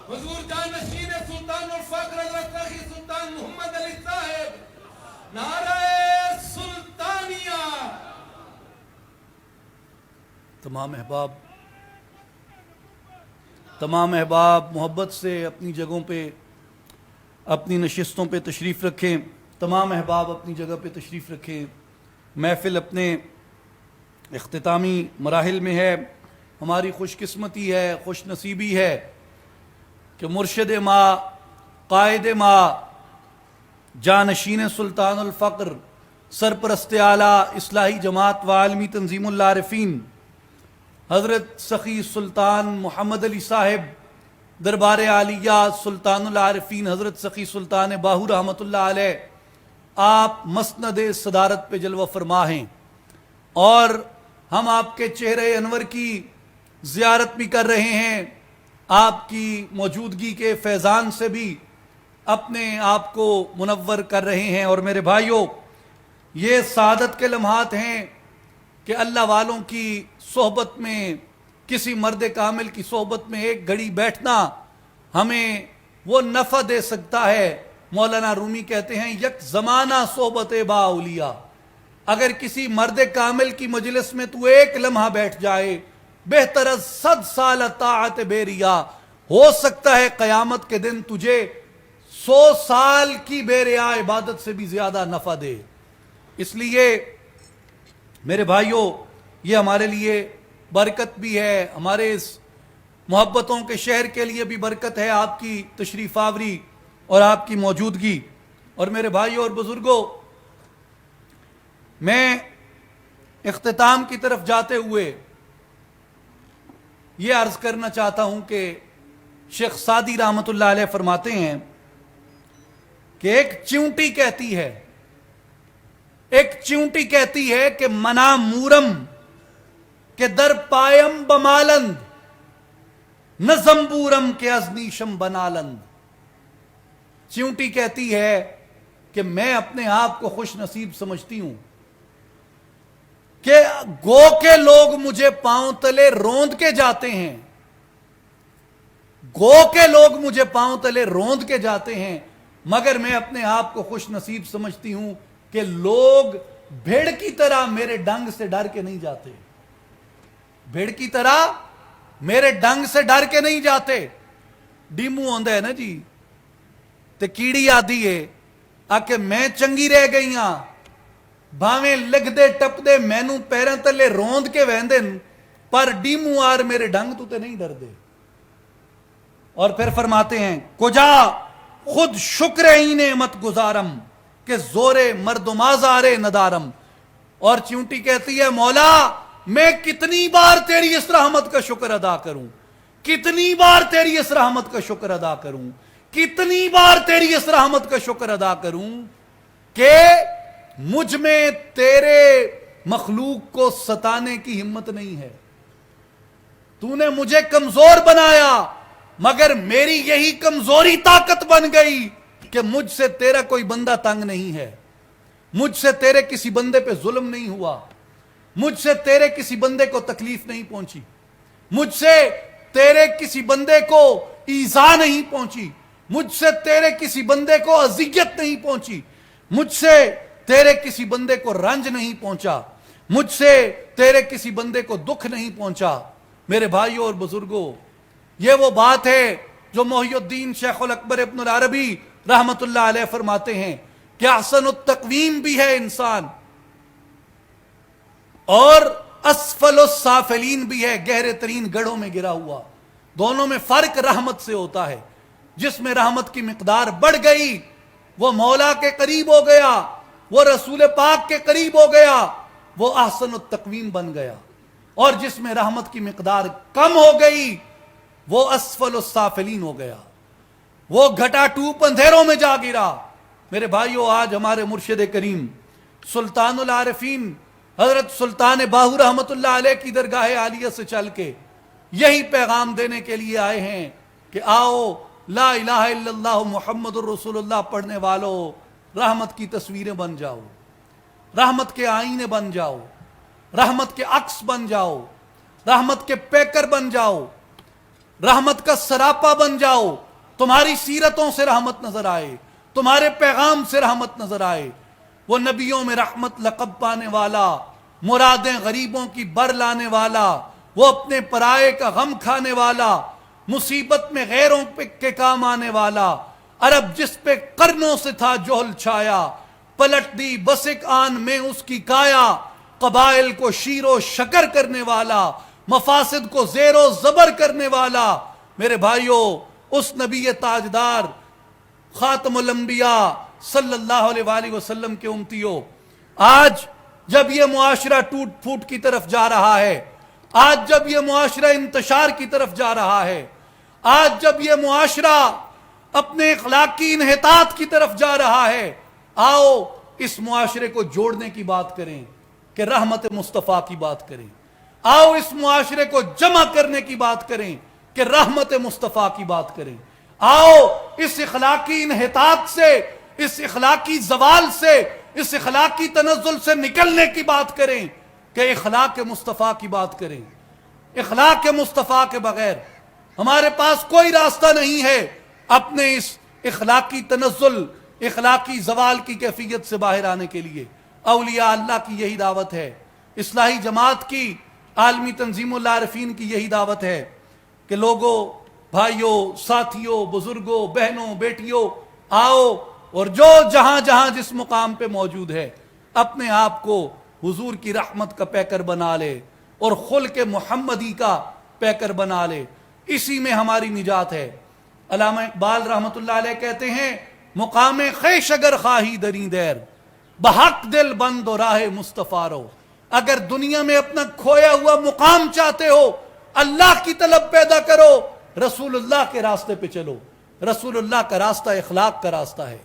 حضور جانشین سلطان الفقر حضرت سخی سلطان محمد علی صاحب، نعرہ سلطانیہ۔ تمام احباب محبت سے اپنی جگہوں پہ، اپنی نشستوں پہ تشریف رکھیں۔ تمام احباب اپنی جگہ پہ تشریف رکھیں۔ محفل اپنے اختتامی مراحل میں ہے۔ ہماری خوش قسمتی ہے، خوش نصیبی ہے کہ مرشد ما، قائد ما، جانشین سلطان الفقر، سرپرست اعلیٰ اصلاحی جماعت و عالمی تنظیم العارفین حضرت سخی سلطان محمد علی صاحب دربار عالیہ سلطان العارفین حضرت سخی سلطان باہو رحمۃ اللہ علیہ آپ مسند صدارت پہ جلوہ فرما ہیں، اور ہم آپ کے چہرے انور کی زیارت بھی کر رہے ہیں، آپ کی موجودگی کے فیضان سے بھی اپنے آپ کو منور کر رہے ہیں۔ اور میرے بھائیوں، یہ سعادت کے لمحات ہیں کہ اللہ والوں کی صحبت میں، کسی مرد کامل کی صحبت میں ایک گھڑی بیٹھنا ہمیں وہ نفع دے سکتا ہے۔ مولانا رومی کہتے ہیں یک زمانہ صحبت با اولیاء، اگر کسی مرد کامل کی مجلس میں تو ایک لمحہ بیٹھ جائے بہتر از 100 سال طاعت بے ریا، ہو سکتا ہے قیامت کے دن تجھے 100 سال کی بے ریا عبادت سے بھی زیادہ نفع دے۔ اس لیے میرے بھائیوں، یہ ہمارے لیے برکت بھی ہے، ہمارے اس محبتوں کے شہر کے لیے بھی برکت ہے آپ کی تشریف آوری اور آپ کی موجودگی۔ اور میرے بھائیوں اور بزرگوں، میں اختتام کی طرف جاتے ہوئے یہ عرض کرنا چاہتا ہوں کہ شیخ سعدی رحمۃ اللہ علیہ فرماتے ہیں کہ ایک چیونٹی کہتی ہے کہ منا مورم کہ در پایم بمالند نزمبورم کے ازنیشم بنالند۔ چیونٹی کہتی ہے کہ میں اپنے آپ کو خوش نصیب سمجھتی ہوں کہ گو کے لوگ مجھے پاؤں تلے روند کے جاتے ہیں، گو کے لوگ مجھے پاؤں تلے روند کے جاتے ہیں، مگر میں اپنے آپ کو خوش نصیب سمجھتی ہوں کہ لوگ بھیڑ کی طرح میرے ڈنگ سے ڈر کے نہیں جاتے، بھیڑ کی طرح میرے ڈنگ سے ڈر کے نہیں جاتے۔ ڈیمو آندا ہے نا جی تے کیڑی آدھی ہے آ کے میں چنگی رہ گئی ہاں، بھاویں لگ دے ٹپ دے مینوں پیروں تلے روند کے ویندن، پر ڈیمو آر میرے ڈنگ تو تے نہیں ڈر دے۔ اور پھر فرماتے ہیں کجا خود شکر ہی نعمت گزارم کہ زور مردم آزارے ندارم۔ اور چیونٹی کہتی ہے مولا میں کتنی بار تیری اس رحمت کا شکر ادا کروں، کتنی بار تیری اس رحمت کا شکر ادا کروں، کتنی بار تیری اس رحمت کا شکر ادا کروں کہ مجھ میں تیرے مخلوق کو ستانے کی ہمت نہیں ہے۔ تو نے مجھے کمزور بنایا، مگر میری یہی کمزوری طاقت بن گئی کہ مجھ سے تیرا کوئی بندہ تنگ نہیں ہے، مجھ سے تیرے کسی بندے پہ ظلم نہیں ہوا، مجھ سے تیرے کسی بندے کو تکلیف نہیں پہنچی، مجھ سے تیرے کسی بندے کو ایذا نہیں پہنچی، مجھ سے تیرے کسی بندے کو اذیت نہیں پہنچی، مجھ سے تیرے کسی بندے کو رنج نہیں پہنچا، مجھ سے تیرے کسی بندے کو دکھ نہیں پہنچا۔ میرے بھائیوں اور بزرگوں، یہ وہ بات ہے جو محی الدین شیخ الاکبر ابن العربی رحمت اللہ علیہ فرماتے ہیں کہ احسن التقویم بھی ہے انسان اور اسفل السافلین بھی ہے، گہرے ترین گڑھوں میں گرا ہوا۔ دونوں میں فرق رحمت سے ہوتا ہے، جس میں رحمت کی مقدار بڑھ گئی وہ مولا کے قریب ہو گیا، وہ رسول پاک کے قریب ہو گیا، وہ احسن التقویم بن گیا، اور جس میں رحمت کی مقدار کم ہو گئی وہ اسفل السافلین ہو گیا، وہ گھٹا ٹوپ اندھیروں میں جا گرا۔ میرے بھائیوں، آج ہمارے مرشد کریم سلطان العارفین حضرت سلطان باہو رحمت اللہ علیہ کی درگاہ عالیہ سے چل کے یہی پیغام دینے کے لیے آئے ہیں کہ آؤ لا الہ الا اللہ محمد الرسول اللہ پڑھنے والوں، رحمت کی تصویریں بن جاؤ، رحمت کے آئینے بن جاؤ، رحمت کے عکس بن جاؤ، رحمت کے پیکر بن جاؤ۔ رحمت کا سراپا بن جاؤ، تمہاری سیرتوں سے رحمت نظر آئے، تمہارے پیغام سے رحمت نظر آئے۔ وہ نبیوں میں رحمت لقب پانے والا، مرادیں غریبوں کی بر لانے والا، وہ اپنے پرائے کا غم کھانے والا، مصیبت میں غیروں کے کام آنے والا، عرب جس پہ قرنوں سے تھا جہل چھایا، پلٹ دی بس ایک آن میں اس کی کایا، قبائل کو شیر و شکر کرنے والا، مفاسد کو زیر و زبر کرنے والا۔ میرے بھائیوں، اس نبی تاجدار خاتم الانبیاء صلی اللہ علیہ وآلہ وسلم کے امتیوں، آج جب یہ معاشرہ ٹوٹ پھوٹ کی طرف جا رہا ہے، آج جب یہ معاشرہ انتشار کی طرف جا رہا ہے، آج جب یہ معاشرہ اپنے اخلاقی انحطاط کی طرف جا رہا ہے، آؤ اس معاشرے کو جوڑنے کی بات کریں کہ رحمت مصطفیٰ کی بات کریں۔ آؤ اس معاشرے کو جمع کرنے کی بات کریں کہ رحمت مصطفیٰ کی بات کریں۔ آؤ اس اخلاقی انحطاط سے، اس اخلاقی زوال سے، اس اخلاقی تنزل سے نکلنے کی بات کریں کہ اخلاق مصطفیٰ کی بات کریں۔ اخلاق مصطفیٰ کے بغیر ہمارے پاس کوئی راستہ نہیں ہے اپنے اس اخلاقی تنزل، اخلاقی زوال کی کیفیت سے باہر آنے کے لیے۔ اولیاء اللہ کی یہی دعوت ہے، اصلاحی جماعت کی، عالمی تنظیم العارفین کی یہی دعوت ہے کہ لوگوں، بھائیوں، ساتھیوں، بزرگوں، بہنوں، بیٹیوں، آؤ اور جو جہاں جہاں جس مقام پہ موجود ہے اپنے آپ کو حضور کی رحمت کا پیکر بنا لے اور خلق محمدی کا پیکر بنا لے۔ اسی میں ہماری نجات ہے۔ علامہ اقبال رحمت اللہ علیہ کہتے ہیں، مقام خیش اگر خواہی دریں دیر، بحق دل بند و راہ مصطفیٰ رو۔ اگر دنیا میں اپنا کھویا ہوا مقام چاہتے ہو، اللہ کی طلب پیدا کرو، رسول اللہ کے راستے پہ چلو۔ رسول اللہ کا راستہ اخلاق کا راستہ ہے،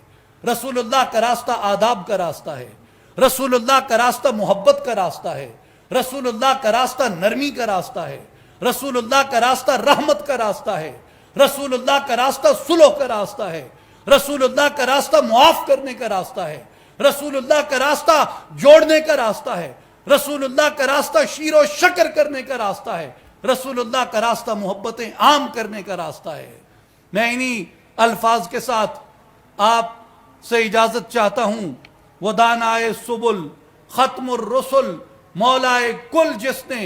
رسول اللہ کا راستہ آداب کا راستہ ہے، رسول اللہ کا راستہ محبت کا راستہ ہے، رسول اللہ کا راستہ نرمی کا راستہ ہے، رسول اللہ کا راستہ رحمت کا راستہ ہے، رسول اللہ کا راستہ صلح کا راستہ ہے، رسول اللہ کا راستہ معاف کرنے کا راستہ ہے، رسول اللہ کا راستہ جوڑنے کا راستہ ہے، رسول اللہ کا راستہ شیر و شکر کرنے کا راستہ ہے، رسول اللہ کا راستہ محبتیں عام کرنے کا راستہ ہے۔ میں انہی الفاظ کے ساتھ آپ سے اجازت چاہتا ہوں۔ ودانائے سبل ختم الرسل، مولائے کل جس نے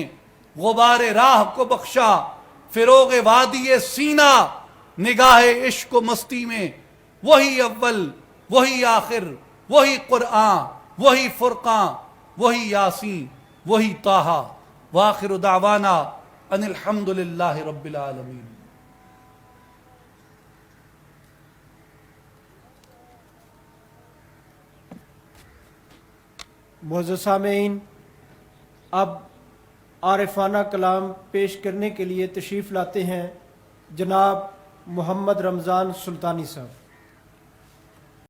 غبار راہ کو بخشا، فروغ وادی سینہ نگاہ عشق و مستی میں، وہی اول وہی آخر وہی قرآن وہی فرقان وہی یاسین وہی طٰہٰ، وآخر دعوانا ان الحمد للہ رب العالمین۔ معزز سامعین، اب عارفانہ کلام پیش کرنے کے لیے تشریف لاتے ہیں جناب محمد رمضان سلطانی صاحب۔